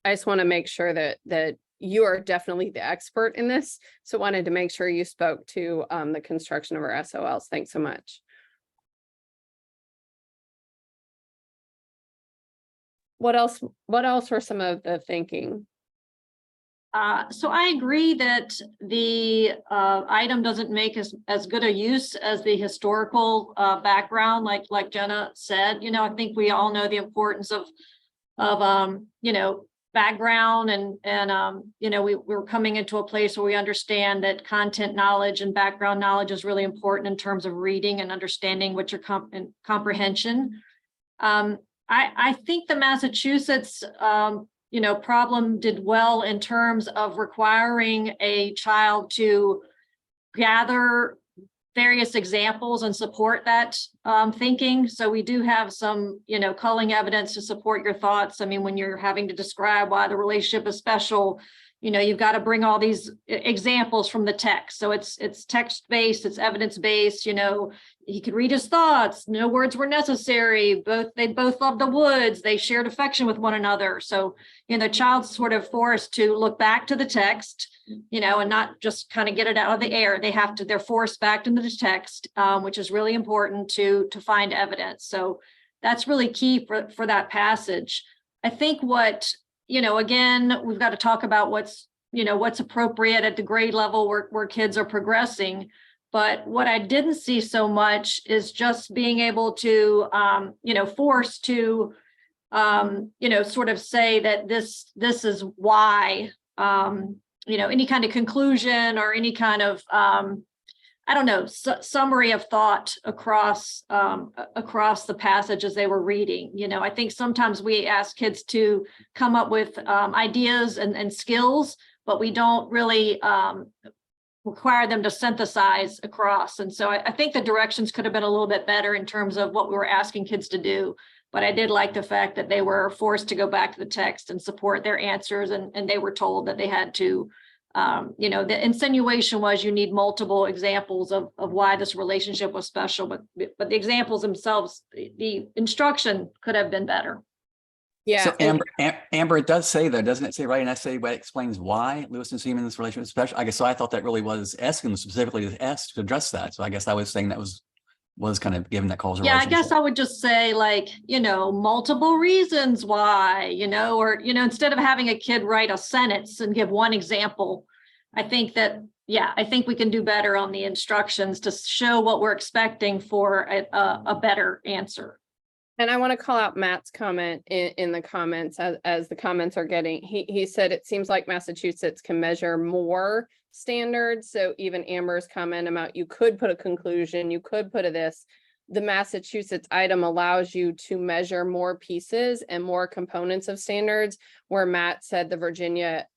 I just want to make sure that you are definitely the expert in this. So wanted to make sure you spoke to the construction of our SOLs. Thanks so much. What else were some of the thinking? So I agree that the item doesn't make as good a use as the historical background, like Jenna said. You know, I think we all know the importance of you know, background and you know, we're coming into a place where we understand that content knowledge and background knowledge is really important in terms of reading and understanding what your comprehension. I think the Massachusetts you know, problem did well in terms of requiring a child to gather various examples and support that thinking. So we do have some, culling evidence to support your thoughts. I mean, when you're having to describe why the relationship is special, you've got to bring all these examples from the text. So it's text-based, it's evidence-based, he could read his thoughts, no words were necessary, they both loved the woods, they shared affection with one another. So, the child's sort of forced to look back to the text, and not just kind of get it out of the air. They're forced back into the text, which is really important to find evidence. So that's really key for that passage. I think again, we've got to talk about what's appropriate at the grade level where kids are progressing. But what I didn't see so much is just being able to, force to, sort of say that this is why, any kind of conclusion or any kind of, summary of thought across the passage as they were reading. I think sometimes we ask kids to come up with ideas and skills, but we don't really require them to synthesize across. And so I think the directions could have been a little bit better in terms of what we were asking kids to do. But I did like the fact that they were forced to go back to the text and support their answers. And they were told that they had to, the insinuation was you need multiple examples of why this relationship was special, but the examples themselves, the instruction could have been better. Yeah. So Amber, it does say though, doesn't it say right in essay what explains why Lewis and Seaman's relationship is special? I guess so. I thought that really was asking specifically to S to address that. So I guess I was saying that was kind of given that causal relationship. Yeah, I guess I would just say multiple reasons why, or, instead of having a kid write a sentence and give one example, I think we can do better on the instructions to show what we're expecting for a better answer. And I want to call out Matt's comment in the comments as the comments are getting, he said, it seems like Massachusetts can measure more standards. So even Amber's comment about you could put a conclusion, you could put this, the Massachusetts item allows you to measure more pieces and more components of standards, where Matt said the Virginia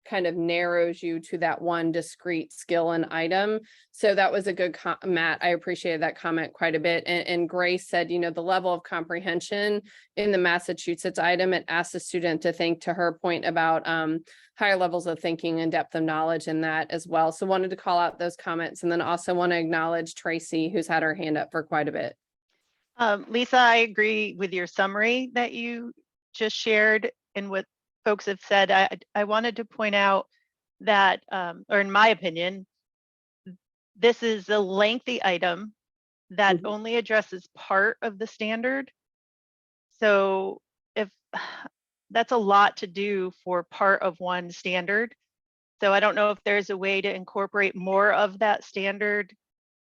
kind of narrows you to that one discrete skill and item. So that was a good Matt. I appreciated that comment quite a bit. And Grace said, the level of comprehension in the Massachusetts item, it asked the student to think, to her point about higher levels of thinking and depth of knowledge in that as well. So wanted to call out those comments, and then also want to acknowledge Tracy, who's had her hand up for quite a bit. Lisa, I agree with your summary that you just shared and what folks have said. I wanted to point out that, or in my opinion, this is a lengthy item that only addresses part of the standard. So if that's a lot to do for part of one standard. So I don't know if there's a way to incorporate more of that standard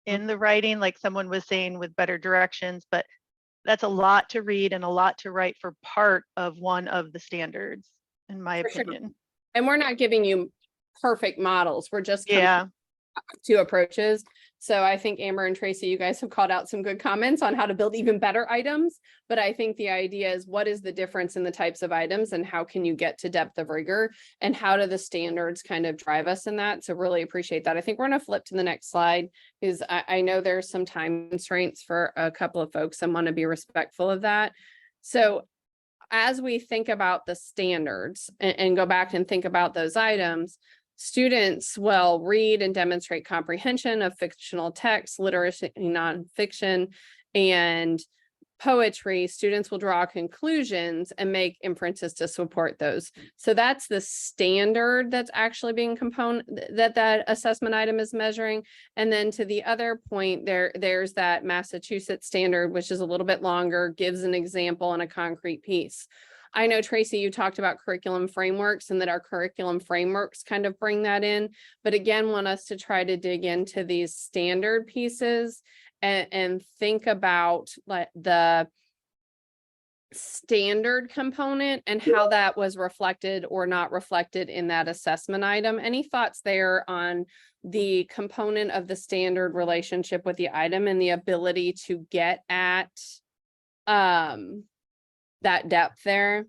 in the writing, like someone was saying, with better directions, but that's a lot to read and a lot to write for part of one of the standards, in my opinion. Sure. And we're not giving you perfect models. We're just two approaches. So I think Amber and Tracy, you guys have called out some good comments on how to build even better items. But I think the idea is, what is the difference in the types of items and how can you get to depth of rigor, and how do the standards kind of drive us in that? So really appreciate that. I think we're going to flip to the next slide, because I know there's some time constraints for a couple of folks and want to be respectful of that. So as we think about the standards and go back and think about those items, students will read and demonstrate comprehension of fictional text, literacy, nonfiction, and poetry. Students will draw conclusions and make inferences to support those. So that's the standard that's actually being that assessment item is measuring. And then to the other point, there's that Massachusetts standard, which is a little bit longer, gives an example and a concrete piece. I know, Tracy, you talked about curriculum frameworks and that our curriculum frameworks kind of bring that in, but again, want us to try to dig into these standard pieces and think about like the standard component and how that was reflected or not reflected in that assessment item. Any thoughts there on the component of the standard relationship with the item and the ability to get at that depth there?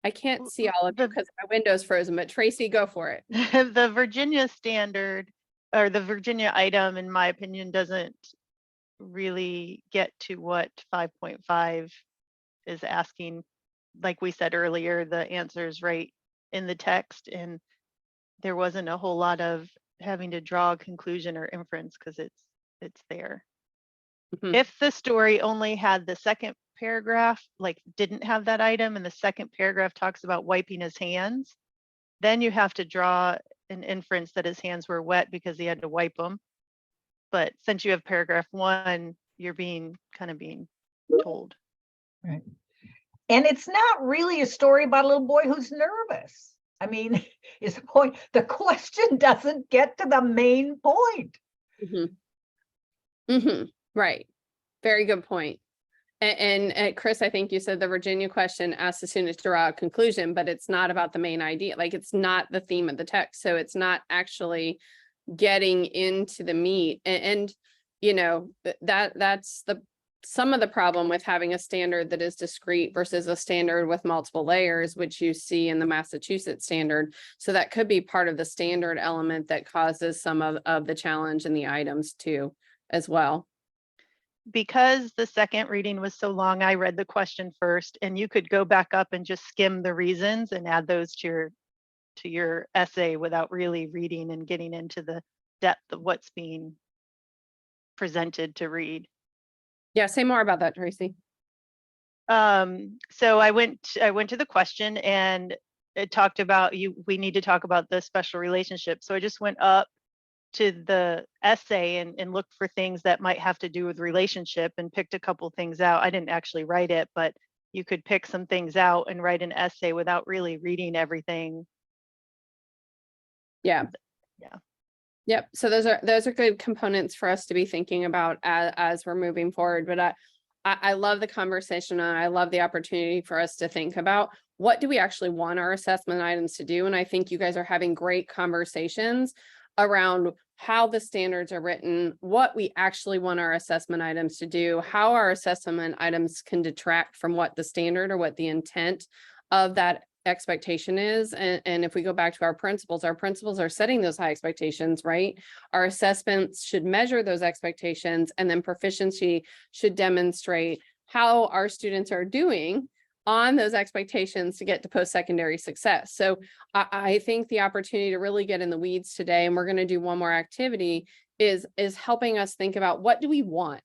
I can't see all of you because my window's frozen, but Tracy, go for it. The Virginia standard or the Virginia item, in my opinion, doesn't really get to what 5.5 is asking. Like we said earlier, the answer is right in the text, and there wasn't a whole lot of having to draw a conclusion or inference because it's there. Mhm. If the story only had the second paragraph, like didn't have that item, and the second paragraph talks about wiping his hands, then you have to draw an inference that his hands were wet because he had to wipe them. But since you have paragraph 1, you're being told. Right. And it's not really a story about a little boy who's nervous. I mean, is the point, the question doesn't get to the main point. Right. Very good point. And Chris, I think you said the Virginia question asks the students to draw a conclusion, but it's not about the main idea. Like it's not the theme of the text. So it's not actually getting into the meat. And you know, that's some of the problem with having a standard that is discrete versus a standard with multiple layers, which you see in the Massachusetts standard. So that could be part of the standard element that causes some of the challenge in the items too, as well. Because the second reading was so long, I read the question first, and you could go back up and just skim the reasons and add those to your essay without really reading and getting into the depth of what's being presented to read. Yeah, say more about that, Tracy. So I went to the question, and it talked about we need to talk about the special relationship. So I just went up to the essay and looked for things that might have to do with relationship and picked a couple things out. I didn't actually write it, but you could pick some things out and write an essay without really reading everything. Yeah. Yeah. Yep. So those are good components for us to be thinking about as we're moving forward. But I love the conversation, and I love the opportunity for us to think about what do we actually want our assessment items to do. And I think you guys are having great conversations around how the standards are written, what we actually want our assessment items to do, how our assessment items can detract from what the standard or what the intent of that expectation is. And if we go back to our principles are setting those high expectations, right? Our assessments should measure those expectations, and then proficiency should demonstrate how our students are doing on those expectations to get to post-secondary success. So I think the opportunity to really get in the weeds today, and we're going to do one more activity, is helping us think about what do we want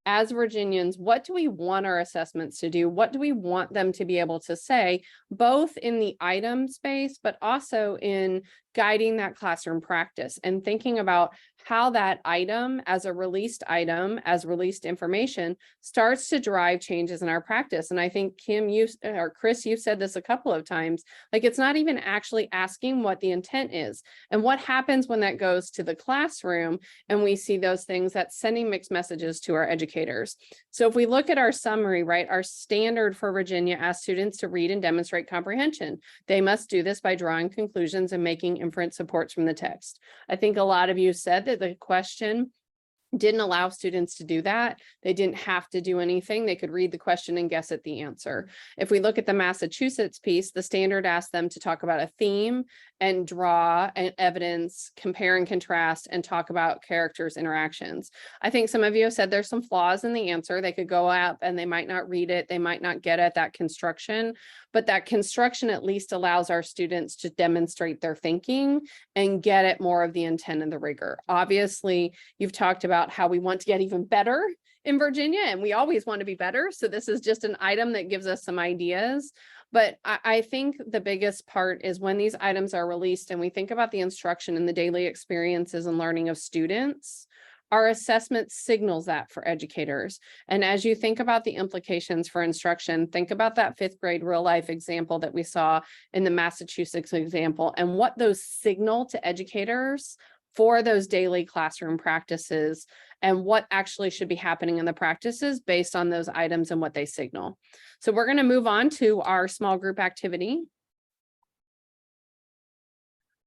as Virginians, what do we want our assessments to do? What do we want them to be able to say, both in the item space, but also in guiding that classroom practice and thinking about how that item as a released item, as released information, starts to drive changes in our practice. And I think Kim, or Chris, you've said this a couple of times, like it's not even actually asking what the intent is. And what happens when that goes to the classroom and we see those things, that's sending mixed messages to our educators. So if we look at our summary, right, our standard for Virginia asks students to read and demonstrate comprehension. They must do this by drawing conclusions and making inference supports from the text. I think a lot of you said that the question didn't allow students to do that. They didn't have to do anything. They could read the question and guess at the answer. If we look at the Massachusetts piece, the standard asked them to talk about a theme and draw an evidence, compare and contrast, and talk about characters' interactions. I think some of you have said there's some flaws in the answer. They could go up and they might not read it. They might not get at that construction, but that construction at least allows our students to demonstrate their thinking and get at more of the intent and the rigor. Obviously, you've talked about how we want to get even better in Virginia, and we always want to be better. So this is just an item that gives us some ideas. But I think the biggest part is when these items are released and we think about the instruction and the daily experiences and learning of students, our assessment signals that for educators. And as you think about the implications for instruction, think about that 5th grade real life example that we saw in the Massachusetts example and what those signal to educators for those daily classroom practices and what actually should be happening in the practices based on those items and what they signal. So we're going to move on to our small group activity.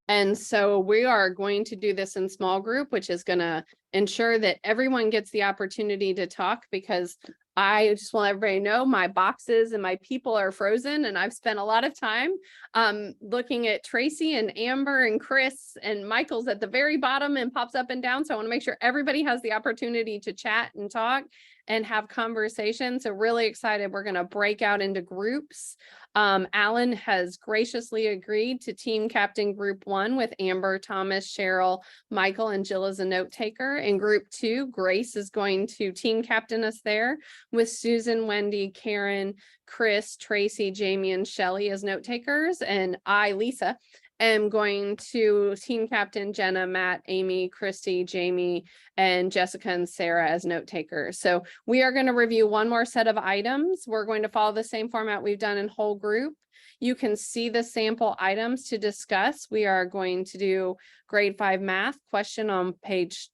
And so we are going to do this in small group, which is going to ensure that everyone gets the opportunity to talk, because I just want everybody to know my boxes and my people are frozen, and I've spent a lot of time looking at Tracy and Amber and Chris, and Michael's at the very bottom and pops up and down. So I want to make sure everybody has the opportunity to chat and talk and have conversations. So really excited. We're going to break out into groups. Alan has graciously agreed to team captain group 1 with Amber, Thomas, Cheryl, Michael, and Jill as a note taker. In group 2, Grace is going to team captain us there with Susan, Wendy, Karen, Chris, Tracy, Jamie, and Shelley as note takers. And I, Lisa, am going to team captain Jenna, Matt, Amy, Christy, Jamie, and Jessica and Sarah as note takers. So we are going to review one more set of items. We're going to follow the same format we've done in whole group. You can see the sample items to discuss. We are going to do grade 5 math question on page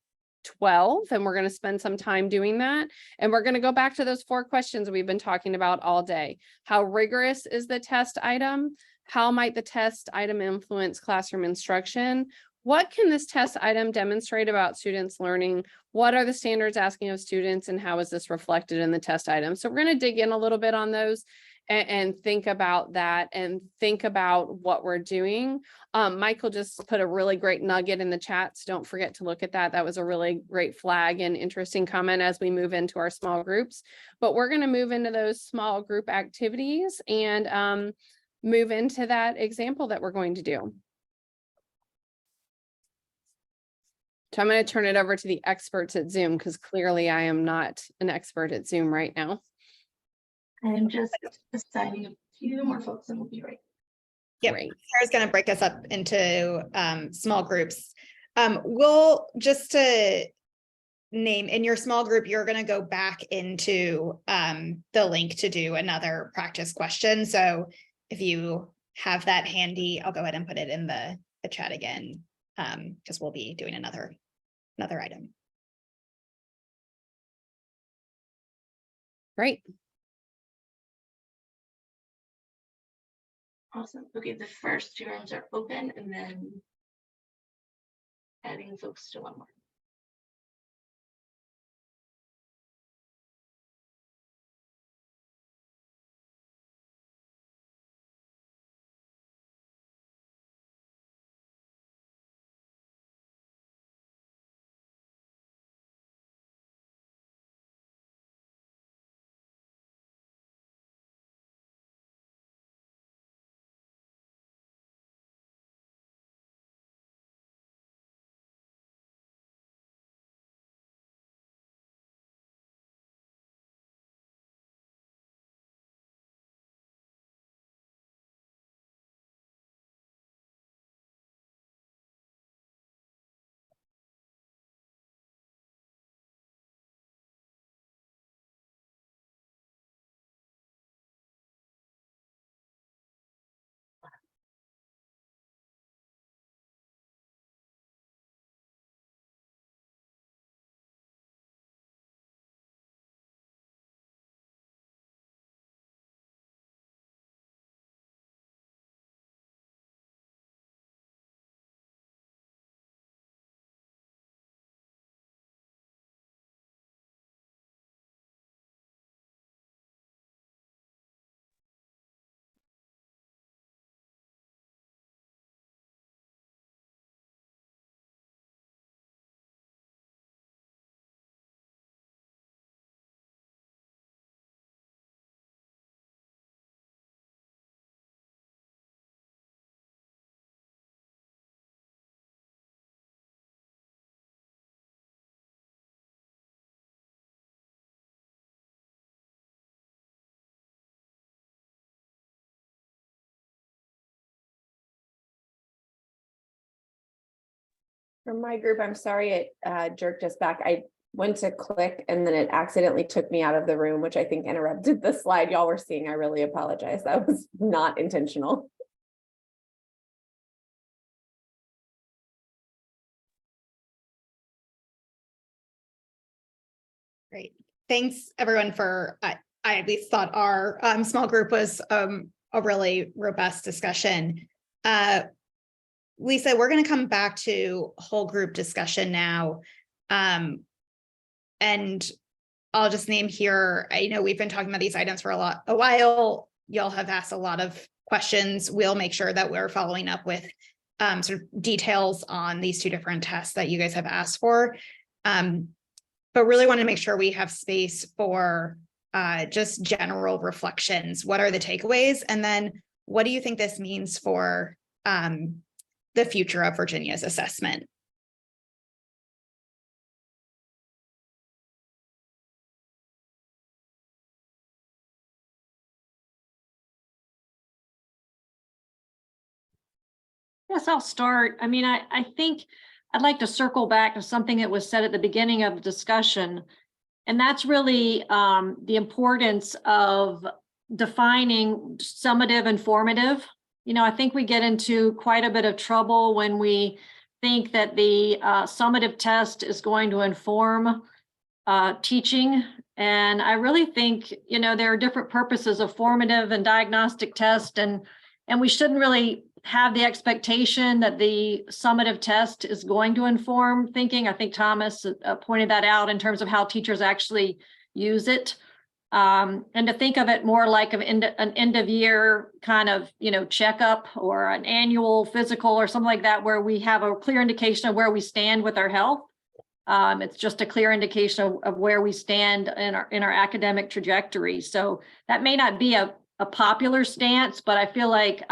12, and we're going to spend some time doing that. And we're going to go back to those 4 questions we've been talking about all day. How rigorous is the test item? How might the test item influence classroom instruction? What can this test item demonstrate about students learning? What are the standards asking of students, and how is this reflected in the test item? So we're going to dig in a little bit on those and think about that and think about what we're doing. Michael just put a really great nugget in the chat, so don't forget to look at that. That was a really great flag and interesting comment as we move into our small groups. But we're going to move into those small group activities and move into that example that we're going to do. So I'm going to turn it over to the experts at Zoom, because clearly I am not an expert at Zoom right now. I'm just assigning a few more folks and we'll be right. Yep. Sarah's going to break us up into small groups. We'll just to name in your small group, you're going to go back into the link to do another practice question. So if you have that handy, I'll go ahead and put it in the chat again, because we'll be doing another item. Great. Awesome. Okay, the first 2 rooms are open, and then adding folks to one more. For my group, I'm sorry it jerked us back. I went to click and then it accidentally took me out of the room, which I think interrupted the slide y'all were seeing. I really apologize. That was not intentional. Great. Thanks everyone for, I at least thought our small group was a really robust discussion. Lisa, we're going to come back to whole group discussion now. And I'll just name here, I know we've been talking about these items for a while. Y'all have asked a lot of questions. We'll make sure that we're following up with sort of details on these two different tests that you guys have asked for. But really want to make sure we have space for just general reflections. What are the takeaways? And then what do you think this means for the future of Virginia's assessment? Yes, I'll start. I mean, I think I'd like to circle back to something that was said at the beginning of the discussion. And that's really the importance of defining summative and formative. You know, I think we get into quite a bit of trouble when we think that the summative test is going to inform teaching. And I really think, you know, there are different purposes of formative and diagnostic test, and we shouldn't really have the expectation that the summative test is going to inform thinking. I think Thomas pointed that out in terms of how teachers actually use it. And to think of it more like an end of year kind of, you know, checkup or an annual physical or something like that, where we have a clear indication of where we stand with our health. It's just a clear indication of where we stand in our academic trajectory. So that may not be a popular stance, but I feel like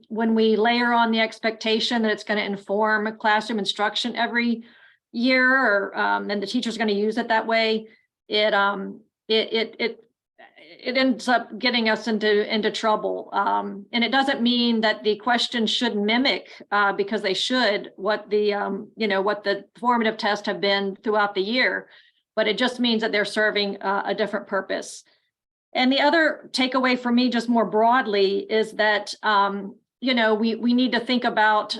when we layer on the expectation that it's going to inform classroom instruction every year, or and the teacher's going to use it that way, it ends up getting us into trouble. And it doesn't mean that the questions should mimic, because they should, what the you know, what the formative tests have been throughout the year, but it just means that they're serving a different purpose. And the other takeaway for me, just more broadly, is that, you know, we need to think about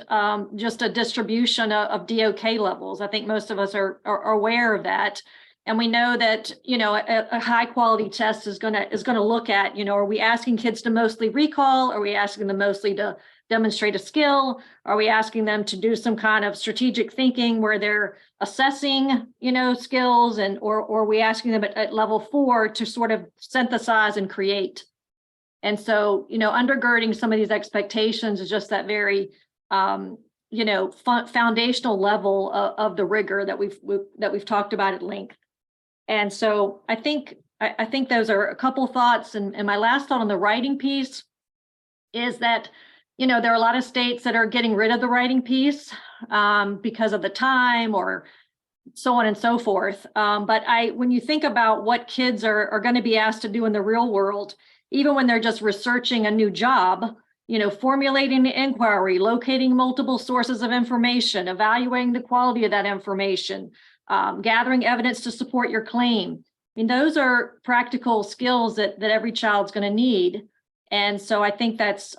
just a distribution of DOK levels. I think most of us are aware of that. And we know that, you know, a high quality test is going to look at, you know, are we asking kids to mostly recall? Are we asking them mostly to demonstrate a skill? Are we asking them to do some kind of strategic thinking where they're assessing, you know, skills, and or are we asking them at level 4 to sort of synthesize and create? And so, you know, undergirding some of these expectations is just that very, you know, foundational level of the rigor that we've talked about at length. And so I think those are a couple thoughts. And my last thought on the writing piece is that, you know, there are a lot of states that are getting rid of the writing piece because of the time or so on and so forth. But when you think about what kids are going to be asked to do in the real world, even when they're just researching a new job, you know, formulating the inquiry, locating multiple sources of information, evaluating the quality of that information, gathering evidence to support your claim. I mean, those are practical skills that every child's going to need. And so I think that's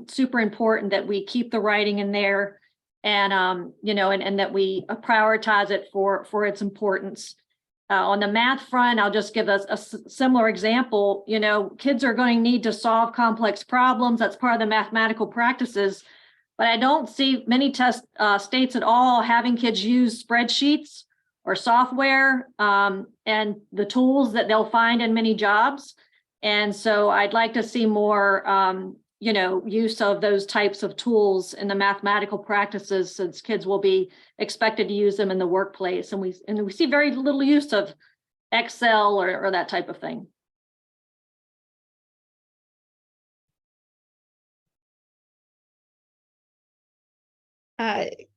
super important that we keep the writing in there, and you know, and that we prioritize it for its importance. On the math front, I'll just give us a similar example. You know, kids are going to need to solve complex problems. That's part of the mathematical practices. But I don't see many states at all having kids use spreadsheets or software and the tools that they'll find in many jobs. And so I'd like to see more, you know, use of those types of tools in the mathematical practices, since kids will be expected to use them in the workplace. And we see very little use of Excel or that type of thing.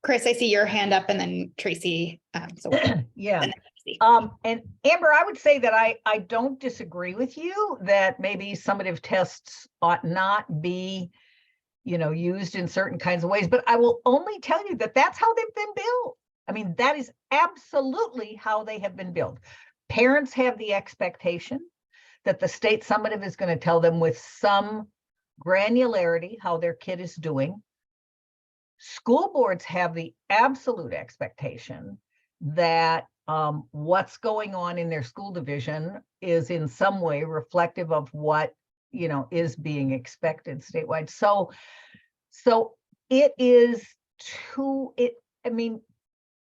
Chris, I see your hand up, and then Tracy. Yeah. And Amber, I would say that I don't disagree with you that maybe summative tests ought not be, you know, used in certain kinds of ways, but I will only tell you that that's how they've been built. I mean, that is absolutely how they have been built. Parents have the expectation that the state summative is going to tell them with some granularity how their kid is doing. School boards have the absolute expectation that what's going on in their school division is in some way reflective of what, you know, is being expected statewide. So it is I mean,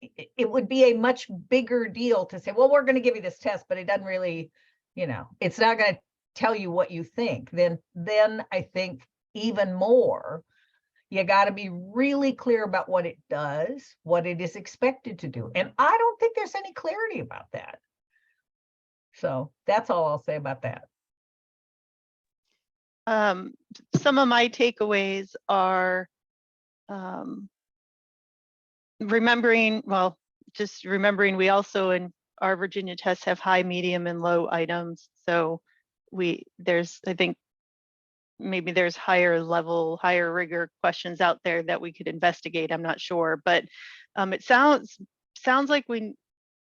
it would be a much bigger deal to say, well, we're going to give you this test, but it doesn't really, it's not going to tell you what you think. Then I think even more, you got to be really clear about what it does, what it is expected to do. And I don't think there's any clarity about that. So that's all I'll say about that. Some of my takeaways are remembering we also in our Virginia tests have high, medium, and low items. So I think maybe there's higher level, higher rigor questions out there that we could investigate. I'm not sure, but it sounds like we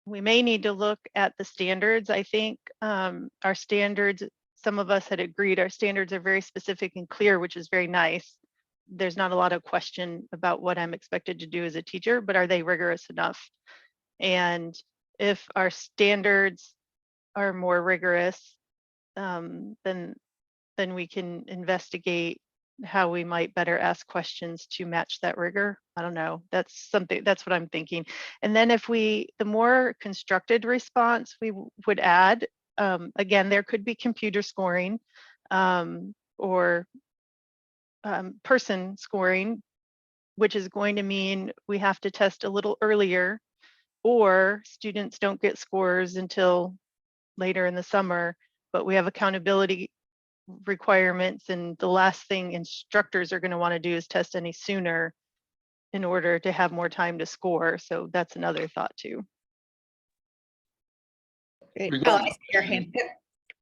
may need to look at the standards. I think our standards, some of us had agreed our standards are very specific and clear, which is very nice. There's not a lot of question about what I'm expected to do as a teacher, but are they rigorous enough? And if our standards are more rigorous, then we can investigate how we might better ask questions to match that rigor. I don't know. That's what I'm thinking. And then the more constructed response we would add, again, there could be computer scoring or person scoring, which is going to mean we have to test a little earlier, or students don't get scores until later in the summer, but we have accountability requirements, and the last thing instructors are going to want to do is test any sooner in order to have more time to score. So that's another thought too. Regarding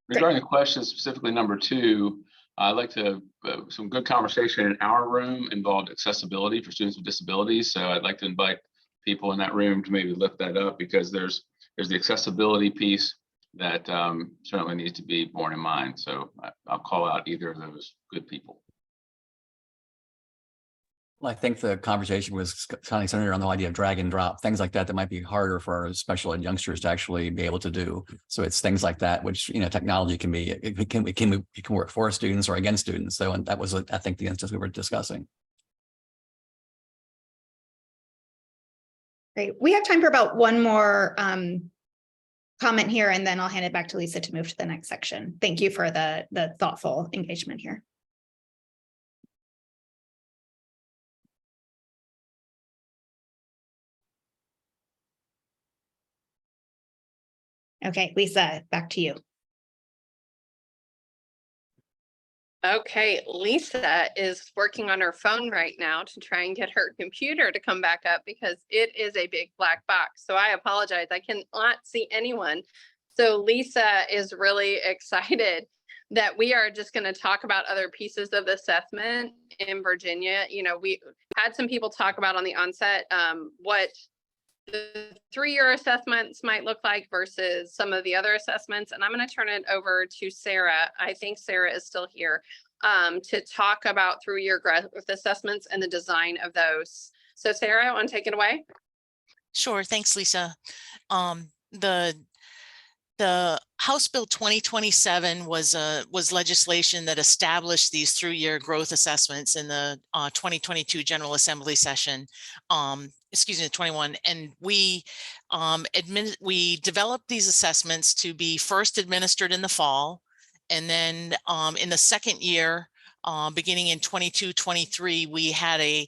the question specifically number 2, I'd like to some good conversation in our room involved accessibility for students with disabilities. So I'd like to invite people in that room to maybe lift that up, because there's the accessibility piece that certainly needs to be borne in mind. So I'll call out either of those good people. Well, I think the conversation was kind of centered around the idea of drag and drop, things like that might be harder for our special ed youngsters to actually be able to do. So it's things like that, which, technology can be, it can work for students or against students. So, and that was, I think, the instance we were discussing. Great. We have time for about one more comment here, and then I'll hand it back to Lisa to move to the next section. Thank you for the thoughtful engagement here. Okay, Lisa, back to you. Okay, Lisa is working on her phone right now to try and get her computer to come back up, because it is a big black box. So I apologize, I cannot see anyone. So Lisa is really excited that we are just going to talk about other pieces of the assessment in Virginia. We had some people talk about on the onset what the 3-year assessments might look like versus some of the other assessments. And I'm going to turn it over to Sarah. I think Sarah is still here to talk about 3-year growth assessments and the design of those. So Sarah, I want to take it away. Sure. Thanks, Lisa. The House Bill 2027 was legislation that established these 3-year growth assessments in the 2022 General Assembly session. Excuse me, 21. And we developed these assessments to be first administered in the fall, and then in the second year, beginning in 22-23, we had a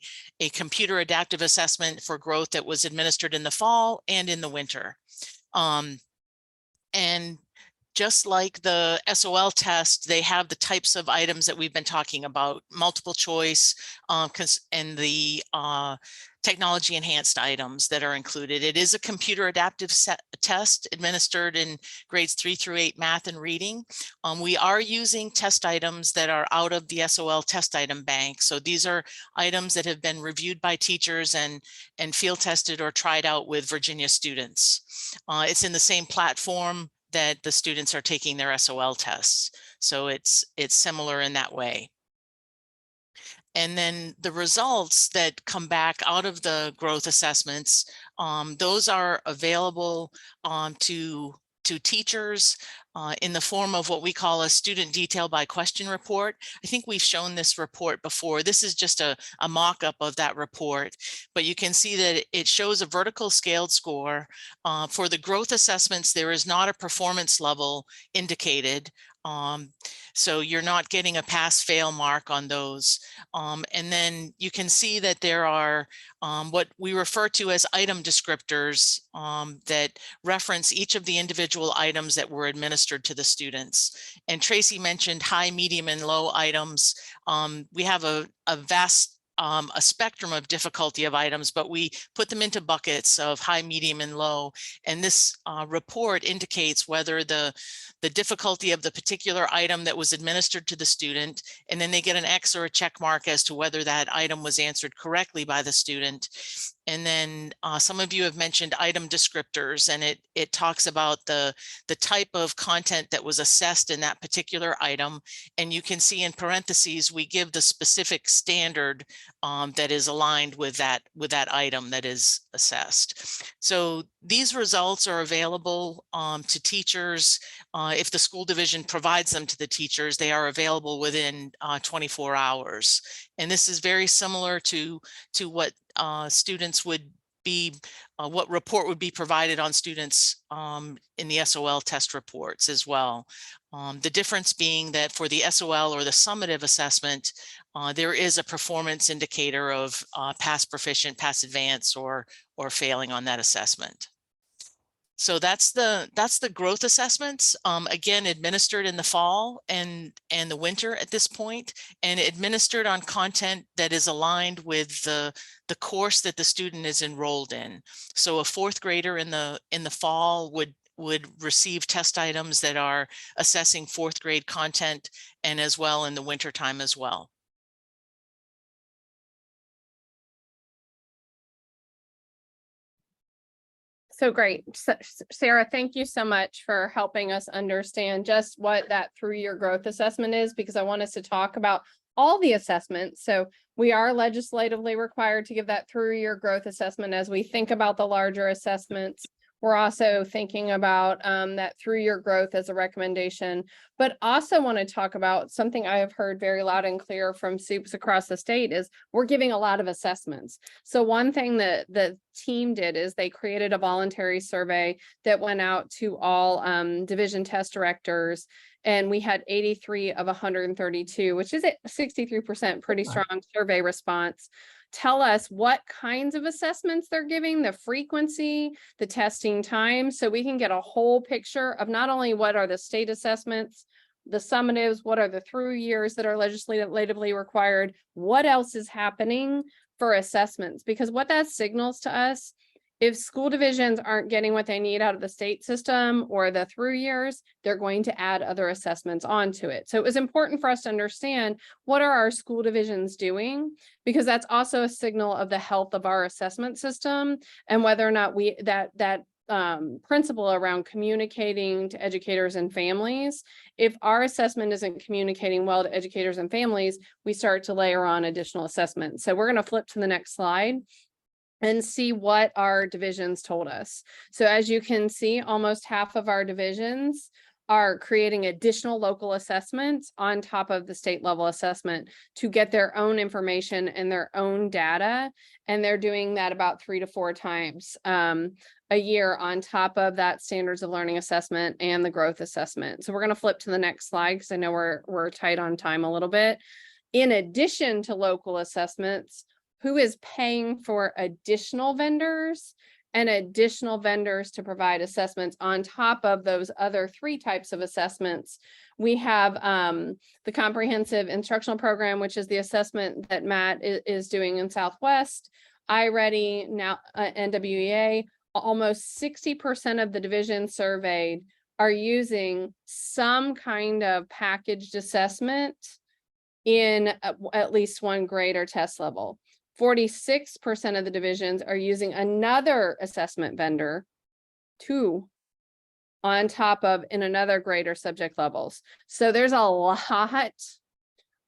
computer adaptive assessment for growth that was administered in the fall and in the winter. And just like the SOL test, they have the types of items that we've been talking about: multiple choice and the technology enhanced items that are included. It is a computer adaptive test administered in grades 3 through 8 math and reading. We are using test items that are out of the SOL test item bank. So these are items that have been reviewed by teachers and field tested or tried out with Virginia students. It's in the same platform that the students are taking their SOL tests. So it's similar in that way. And then the results that come back out of the growth assessments, those are available to teachers in the form of what we call a student detail by question report. I think we've shown this report before. This is just a mock-up of that report, but you can see that it shows a vertical scaled score. For the growth assessments, there is not a performance level indicated. So you're not getting a pass-fail mark on those. And then you can see that there are what we refer to as item descriptors that reference each of the individual items that were administered to the students. And Tracy mentioned high, medium, and low items. We have a vast a spectrum of difficulty of items, but we put them into buckets of high, medium, and low. And this report indicates whether the difficulty of the particular item that was administered to the student, and then they get an X or a check mark as to whether that item was answered correctly by the student. And then some of you have mentioned item descriptors, and it talks about the type of content that was assessed in that particular item. And you can see in parentheses, we give the specific standard that is aligned with that item that is assessed. So these results are available to teachers. If the school division provides them to the teachers, they are available within 24 hours. And this is very similar to what students would be, what report would be provided on students in the SOL test reports as well. The difference being that for the SOL or the summative assessment, there is a performance indicator of pass proficient, pass advanced, or failing on that assessment. So that's the growth assessments, again, administered in the fall and the winter at this point, and administered on content that is aligned with the course that the student is enrolled in. So a fourth grader in the fall would receive test items that are assessing fourth grade content, and as well in the winter time as well. So great. Sarah, thank you so much for helping us understand just what that through-year growth assessment is, because I want us to talk about all the assessments. So we are legislatively required to give that through-year growth assessment as we think about the larger assessments. We're also thinking about that through-year growth as a recommendation, but also want to talk about something I have heard very loud and clear from SUPs across the state is we're giving a lot of assessments. So one thing that the team did is they created a voluntary survey that went out to all division test directors, and we had 83 of 132, which is a 63% pretty strong survey response. Tell us what kinds of assessments they're giving, the frequency, the testing time, so we can get a whole picture of not only what are the state assessments, the summatives, what are the through years that are legislatively required, what else is happening for assessments, because what that signals to us, if school divisions aren't getting what they need out of the state system or the through years, they're going to add other assessments onto it. So it was important for us to understand what are our school divisions doing, because that's also a signal of the health of our assessment system and whether or not that principle around communicating to educators and families. If our assessment isn't communicating well to educators and families, we start to layer on additional assessments. So we're going to flip to the next slide and see what our divisions told us. So as you can see, almost half of our divisions are creating additional local assessments on top of the state level assessment to get their own information and their own data. And they're doing that about 3 to 4 times a year on top of that standards of learning assessment and the growth assessment. So we're going to flip to the next slide because I know we're tight on time a little bit. In addition to local assessments, who is paying for additional vendors and additional vendors to provide assessments on top of those other 3 types of assessments? We have the comprehensive instructional program, which is the assessment that Matt is doing in Southwest, iReady, now NWEA. Almost 60% of the divisions surveyed are using some kind of packaged assessment in at least one grade or test level. 46% of the divisions are using another assessment vendor, 2 on top of in another grade or subject levels. So there's a lot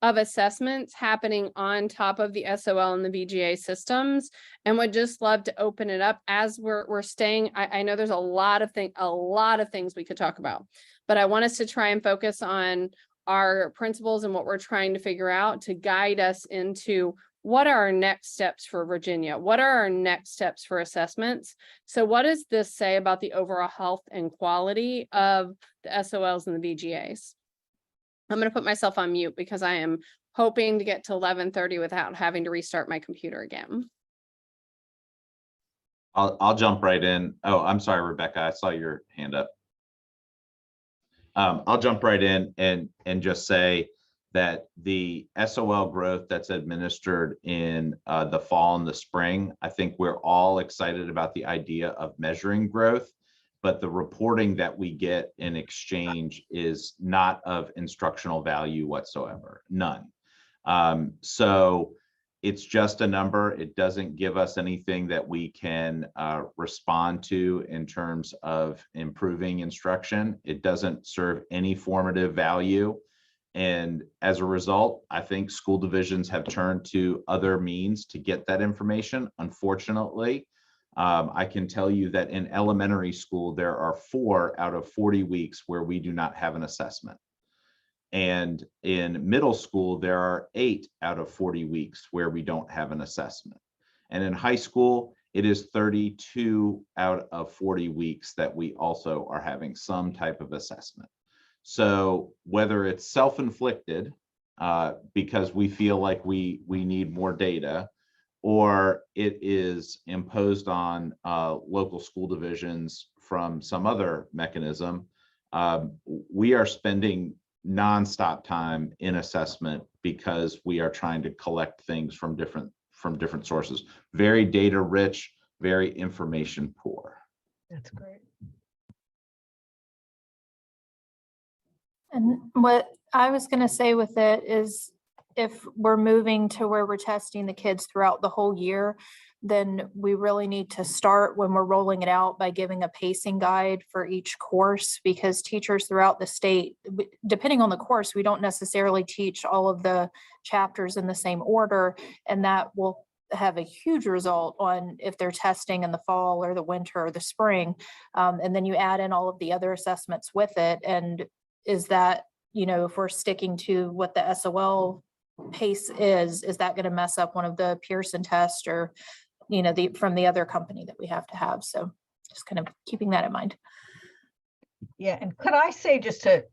of assessments happening on top of the SOL and the VGA systems, and would just love to open it up as we're staying. I know there's a lot of things we could talk about, but I want us to try and focus on our principles and what we're trying to figure out to guide us into what are our next steps for Virginia? What are our next steps for assessments? So what does this say about the overall health and quality of the SOLs and the VGAs? I'm going to put myself on mute because I am hoping to get to 11:30 without having to restart my computer again. I'll jump right in. Oh, I'm sorry, Rebecca, I saw your hand up. I'll jump right in and just say that the SOL growth that's administered in the fall and the spring, I think we're all excited about the idea of measuring growth, but the reporting that we get in exchange is not of instructional value whatsoever, none. So it's just a number. It doesn't give us anything that we can respond to in terms of improving instruction. It doesn't serve any formative value. And as a result, I think school divisions have turned to other means to get that information. Unfortunately, I can tell you that in elementary school, there are 4 out of 40 weeks where we do not have an assessment. And in middle school, there are 8 out of 40 weeks where we don't have an assessment. And in high school, it is 32 out of 40 weeks that we also are having some type of assessment. So whether it's self-inflicted because we feel like we need more data, or it is imposed on local school divisions from some other mechanism, we are spending nonstop time in assessment because we are trying to collect things from different sources. Very data rich, very information poor. That's great. And what I was going to say with it is if we're moving to where we're testing the kids throughout the whole year, then we really need to start when we're rolling it out by giving a pacing guide for each course, because teachers throughout the state, depending on the course, we don't necessarily teach all of the chapters in the same order, and that will have a huge result on if they're testing in the fall or the winter or the spring. And then you add in all of the other assessments with it. And is that, you know, if we're sticking to what the SOL pace is that going to mess up one of the Pearson tests or, you know, from the other company that we have to have? So just kind of keeping that in mind. Yeah, and could I say just to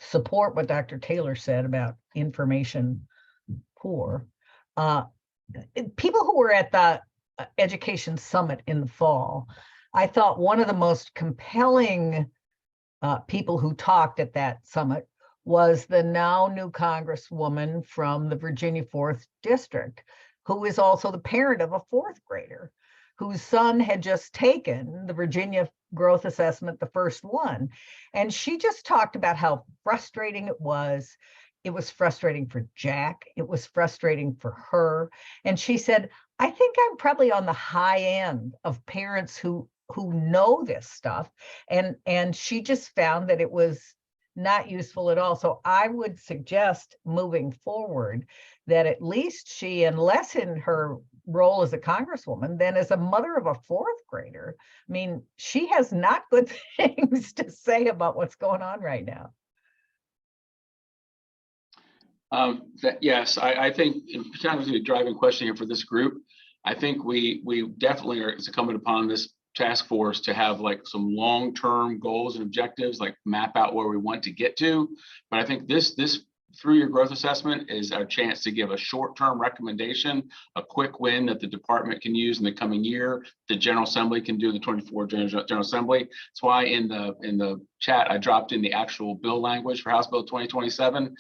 support what Dr. Taylor said about information poor, people who were at the Education Summit in the fall, I thought one of the most compelling people who talked at that summit was the now new Congresswoman from the Virginia 4th District, who is also the parent of a 4th grader whose son had just taken the Virginia Growth Assessment, the first one. And she just talked about how frustrating it was. It was frustrating for Jack. It was frustrating for her. And she said, I think I'm probably on the high end of parents who know this stuff. And she just found that it was not useful at all. So I would suggest moving forward that at least she, and less in her role as a congresswoman than as a mother of a 4th grader, I mean, she has not good things to say about what's going on right now. Yes, I think kind of the driving question here for this group, I think we definitely are, it's incumbent upon this task force to have like some long-term goals and objectives, like map out where we want to get to. But I think this 3-year growth assessment is our chance to give a short-term recommendation, a quick win that the department can use in the coming year. The General Assembly can do, the 24 General Assembly. That's why in the chat, I dropped in the actual bill language for House Bill 2027,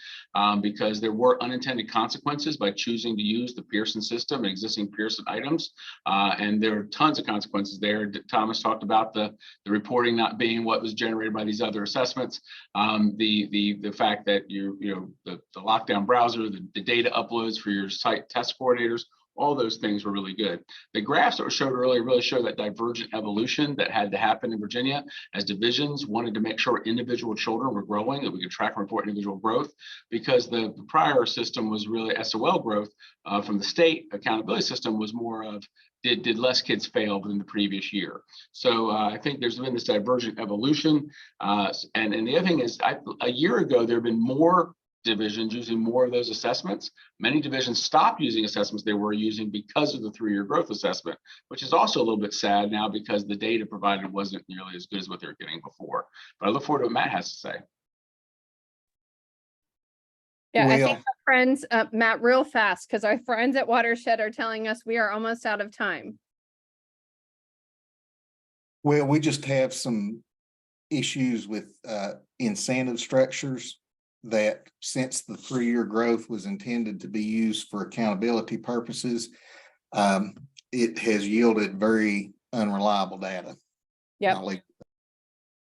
because there were unintended consequences by choosing to use the Pearson system and existing Pearson items. And there are tons of consequences there. Thomas talked about the reporting not being what was generated by these other assessments. The fact that the lockdown browser, the data uploads for your site test coordinators, All those things were really good. The graphs that were showed earlier really show that divergent evolution that had to happen in Virginia as divisions wanted to make sure individual children were growing, that we could track and report individual growth, because the prior system was really SOL growth from the state accountability system was more of did less kids fail than the previous year. So I think there's been this divergent evolution. And the other thing is a year ago, there have been more divisions using more of those assessments. Many divisions stopped using assessments they were using because of the 3-year growth assessment, which is also a little bit sad now because the data provided wasn't nearly as good as what they were getting before. But I look forward to what Matt has to say. Yeah, I think our friends, Matt, real fast, because our friends at Watershed are telling us we are almost out of time. Well, we just have some issues with incentive structures that, since the 3-year growth was intended to be used for accountability purposes, it has yielded very unreliable data. Yeah.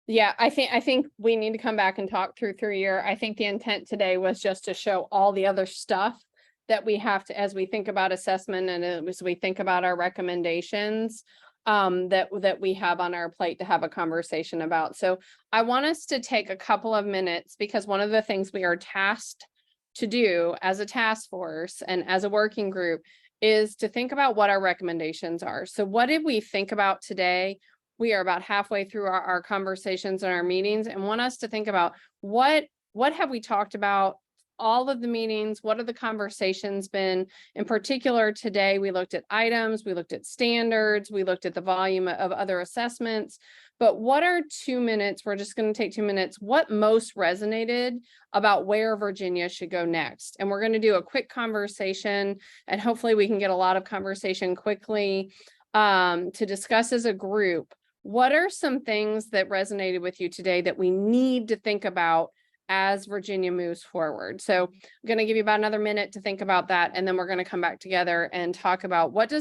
Yeah, I think we need to come back and talk through 3-year. I think the intent today was just to show all the other stuff that we have to, as we think about assessment and as we think about our recommendations, that we have on our plate to have a conversation about. So I want us to take a couple of minutes, because one of the things we are tasked to do as a task force and as a working group is to think about what our recommendations are. So what did we think about today? We are about halfway through our conversations and our meetings, and want us to think about what have we talked about all of the meetings, what are the conversations been? In particular, today we looked at items, we looked at standards, we looked at the volume of other assessments, but what are 2 minutes? We're just going to take 2 minutes. What most resonated about where Virginia should go next? And we're going to do a quick conversation, and hopefully we can get a lot of conversation quickly to discuss as a group. What are some things that resonated with you today that we need to think about as Virginia moves forward? So I'm going to give you about another minute to think about that, and then we're going to come back together and talk about what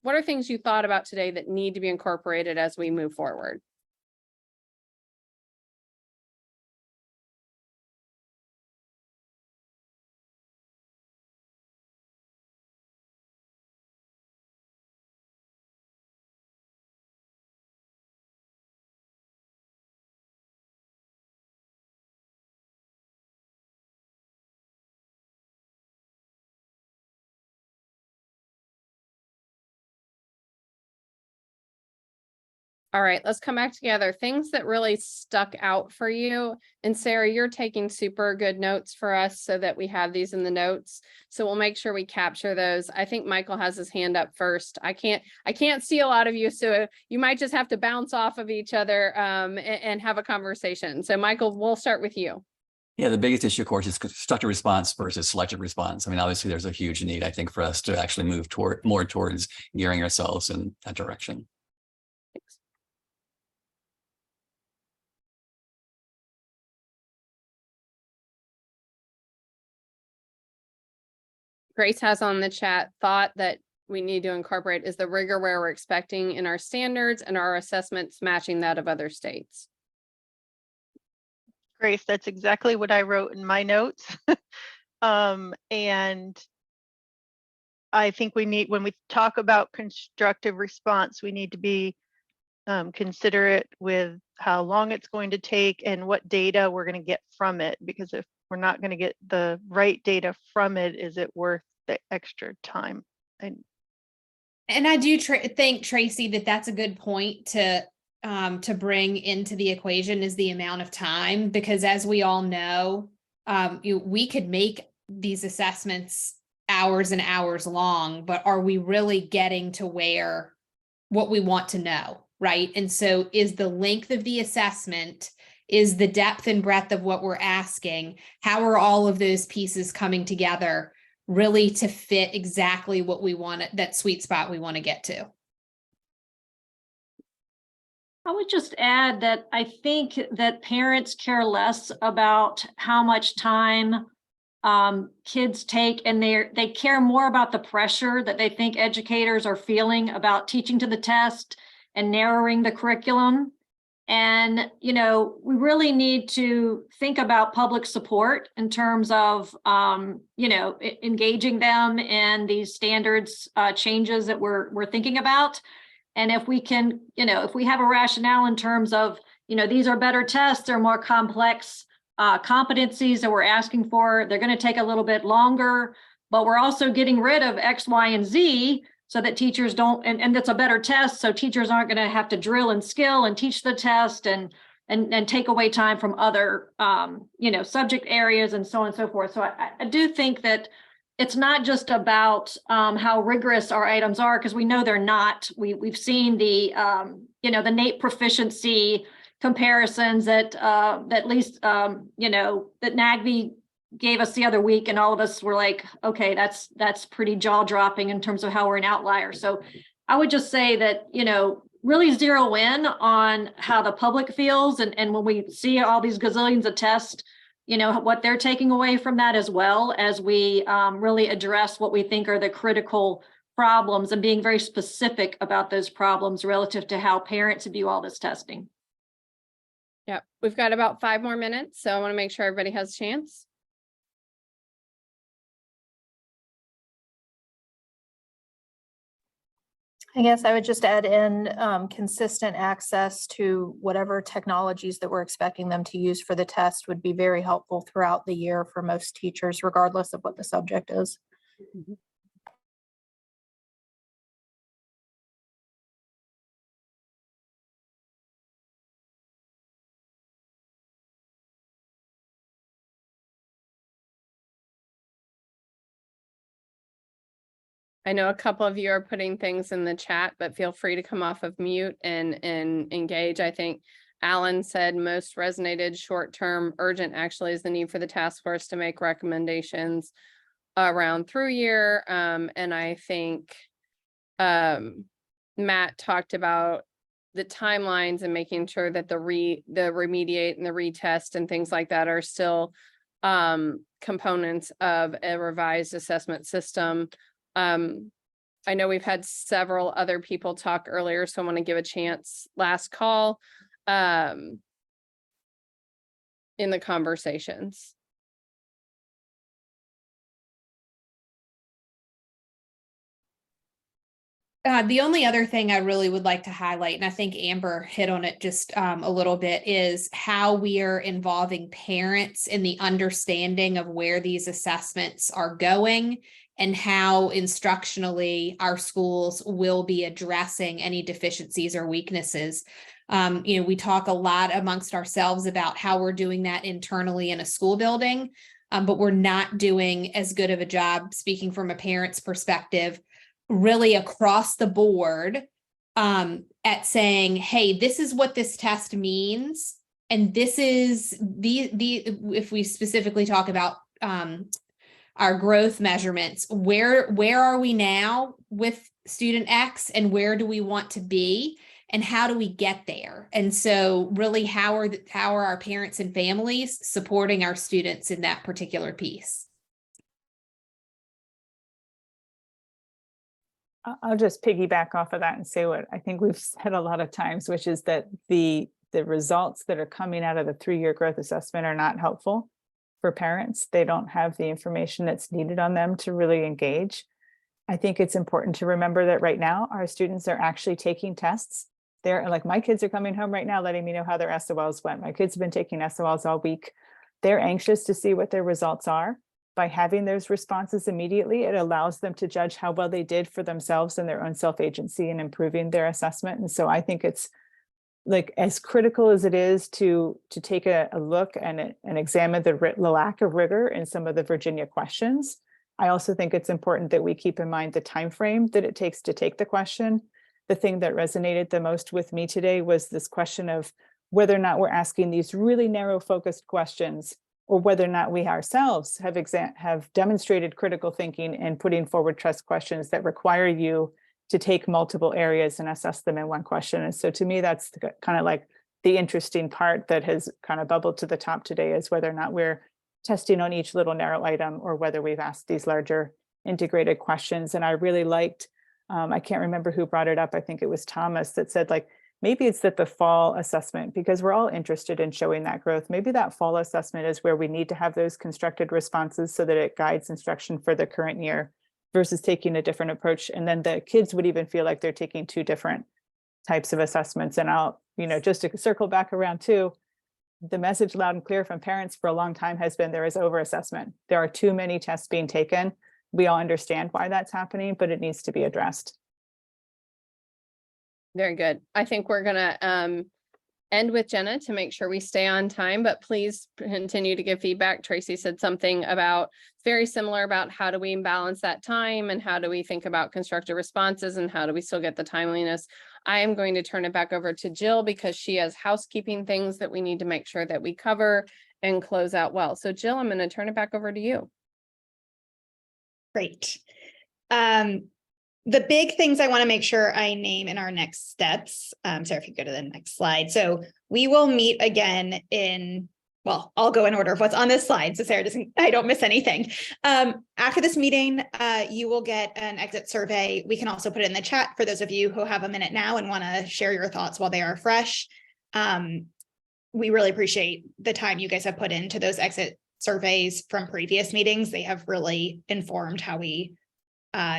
are things you thought about today that need to be incorporated as we move forward. All right, let's come back together. Things that really stuck out for you. And Sarah, you're taking super good notes for us so that we have these in the notes. So we'll make sure we capture those. I think Michael has his hand up first. I can't see a lot of you, so you might just have to bounce off of each other and have a conversation. So Michael, we'll start with you. Yeah, the biggest issue, of course, is constructive response versus selective response. I mean, obviously, there's a huge need, I think, for us to actually move more towards gearing ourselves in that direction. Thanks. Grace has on the chat thought that we need to incorporate is the rigor where we're expecting in our standards and our assessments matching that of other states. Grace, that's exactly what I wrote in my notes. And I think we need, when we talk about constructive response, we need to be considerate with how long it's going to take and what data we're going to get from it, because if we're not going to get the right data from it, is it worth the extra time? And I do think, Tracy, that that's a good point to bring into the equation, is the amount of time, because as we all know, we could make these assessments hours and hours long, but are we really getting to what we want to know, right? And so is the length of the assessment, is the depth and breadth of what we're asking, how are all of those pieces coming together really to fit exactly what we want, that sweet spot we want to get to? I would just add that I think that parents care less about how much time kids take, and they care more about the pressure that they think educators are feeling about teaching to the test and narrowing the curriculum. And, we really need to think about public support in terms of, engaging them in these standards changes that we're thinking about. And if we can, if we have a rationale in terms of, these are better tests, they're more complex competencies that we're asking for, they're going to take a little bit longer, but we're also getting rid of X, Y, and Z so that teachers don't, and it's a better test, so teachers aren't going to have to drill and skill and teach the test and take away time from other, subject areas and so on and so forth. So I do think that it's not just about how rigorous our items are, because we know they're not. We've seen the, the NAEP proficiency comparisons that at least, that NAGVI gave us the other week, and all of us were like, okay, that's pretty jaw-dropping in terms of how we're an outlier. So I would just say that, really zero in on how the public feels, and when we see all these gazillions of tests, what they're taking away from that, as well as we really address what we think are the critical problems and being very specific about those problems relative to how parents view all this testing. Yeah, we've got about 5 more minutes, so I want to make sure everybody has a chance. I guess I would just add in consistent access to whatever technologies that we're expecting them to use for the test would be very helpful throughout the year for most teachers, regardless of what the subject is. Mm-hmm. I know a couple of you are putting things in the chat, but feel free to come off of mute and engage. I think Alan said most resonated short-term urgent actually is the need for the task force to make recommendations around through year. And I think Matt talked about the timelines and making sure that the remediate and the retest and things like that are still components of a revised assessment system. I know we've had several other people talk earlier, so I want to give a chance, last call, in the conversations. The only other thing I really would like to highlight, and I think Amber hit on it just a little bit, is how we are involving parents in the understanding of where these assessments are going and how instructionally our schools will be addressing any deficiencies or weaknesses. We talk a lot amongst ourselves about how we're doing that internally in a school building, but we're not doing as good of a job, speaking from a parent's perspective, really across the board at saying, hey, this is what this test means. And this is if we specifically talk about our growth measurements, where are we now with student X and where do we want to be and how do we get there? And so really how are our parents and families supporting our students in that particular piece? I'll just piggyback off of that and say what I think we've said a lot of times, which is that the results that are coming out of the 3-year growth assessment are not helpful for parents. They don't have the information that's needed on them to really engage. I think it's important to remember that right now our students are actually taking tests. They're like, my kids are coming home right now letting me know how their SOLs went. My kids have been taking SOLs all week. They're anxious to see what their results are. By having those responses immediately, it allows them to judge how well they did for themselves and their own self-agency and improving their assessment. And so I think it's like as critical as it is to take a look and examine the lack of rigor in some of the Virginia questions. I also think it's important that we keep in mind the time frame that it takes to take the question. The thing that resonated the most with me today was this question of whether or not we're asking these really narrow focused questions, or whether or not we ourselves have demonstrated critical thinking and putting forward trust questions that require you to take multiple areas and assess them in one question. And so to me, that's kind of like the interesting part that has kind of bubbled to the top today, is whether or not we're testing on each little narrow item or whether we've asked these larger integrated questions. And I really liked, I can't remember who brought it up. I think it was Thomas that said, like, maybe it's that the fall assessment, because we're all interested in showing that growth, maybe that fall assessment is where we need to have those constructed responses so that it guides instruction for the current year versus taking a different approach. And then the kids would even feel like they're taking two different types of assessments. And I'll, just to circle back around too, the message loud and clear from parents for a long time has been there is over-assessment. There are too many tests being taken. We all understand why that's happening, but it needs to be addressed. Very good. I think we're gonna end with Jenna to make sure we stay on time, but please continue to give feedback. Tracy said something about very similar about how do we balance that time and how do we think about constructive responses and how do we still get the timeliness. I am going to turn it back over to Jill because she has housekeeping things that we need to make sure that we cover and close out well. So Jill, I'm going to turn it back over to you. Great. The big things I want to make sure I name in our next steps. Sarah, if you go to the next slide. So we will meet again I'll go in order of what's on this slide. So Sarah I don't miss anything. After this meeting, you will get an exit survey. We can also put it in the chat for those of you who have a minute now and want to share your thoughts while they are fresh. We really appreciate the time you guys have put into those exit surveys from previous meetings. They have really informed how we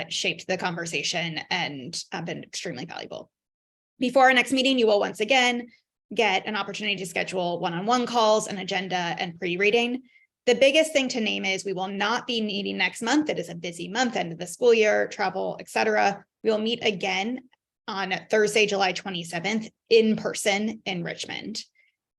shaped the conversation and been extremely valuable. Before our next meeting, you will once again get an opportunity to schedule one-on-one calls, an agenda, and pre-reading. The biggest thing to name is we will not be meeting next month. It is a busy month, end of the school year, travel, etc. We will meet again on Thursday, July 27th, in person in Richmond.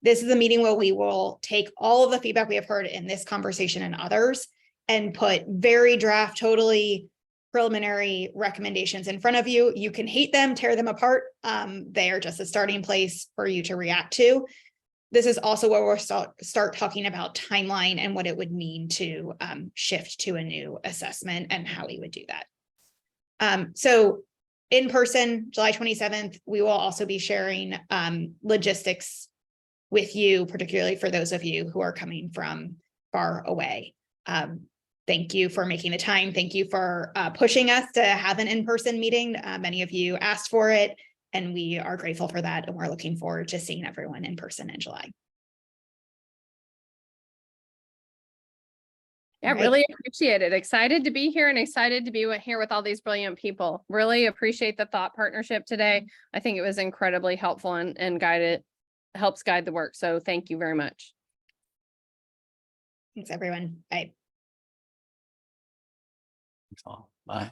This is a meeting where we will take all of the feedback we have heard in this conversation and others and put very draft, totally preliminary recommendations in front of you. You can hate them, tear them apart. They are just a starting place for you to react to. This is also where we'll start talking about timeline and what it would mean to shift to a new assessment and how we would do that. So in person, July 27th, we will also be sharing logistics with you, particularly for those of you who are coming from far away. Thank you for making the time. Thank you for pushing us to have an in-person meeting. Many of you asked for it, and we are grateful for that. And we're looking forward to seeing everyone in person in July. Yeah, really appreciate it. Excited to be here and excited to be here with all these brilliant people. Really appreciate the thought partnership today. I think it was incredibly helpful and helps guide the work. So thank you very much. Thanks, everyone. Bye. Thanks all. Bye.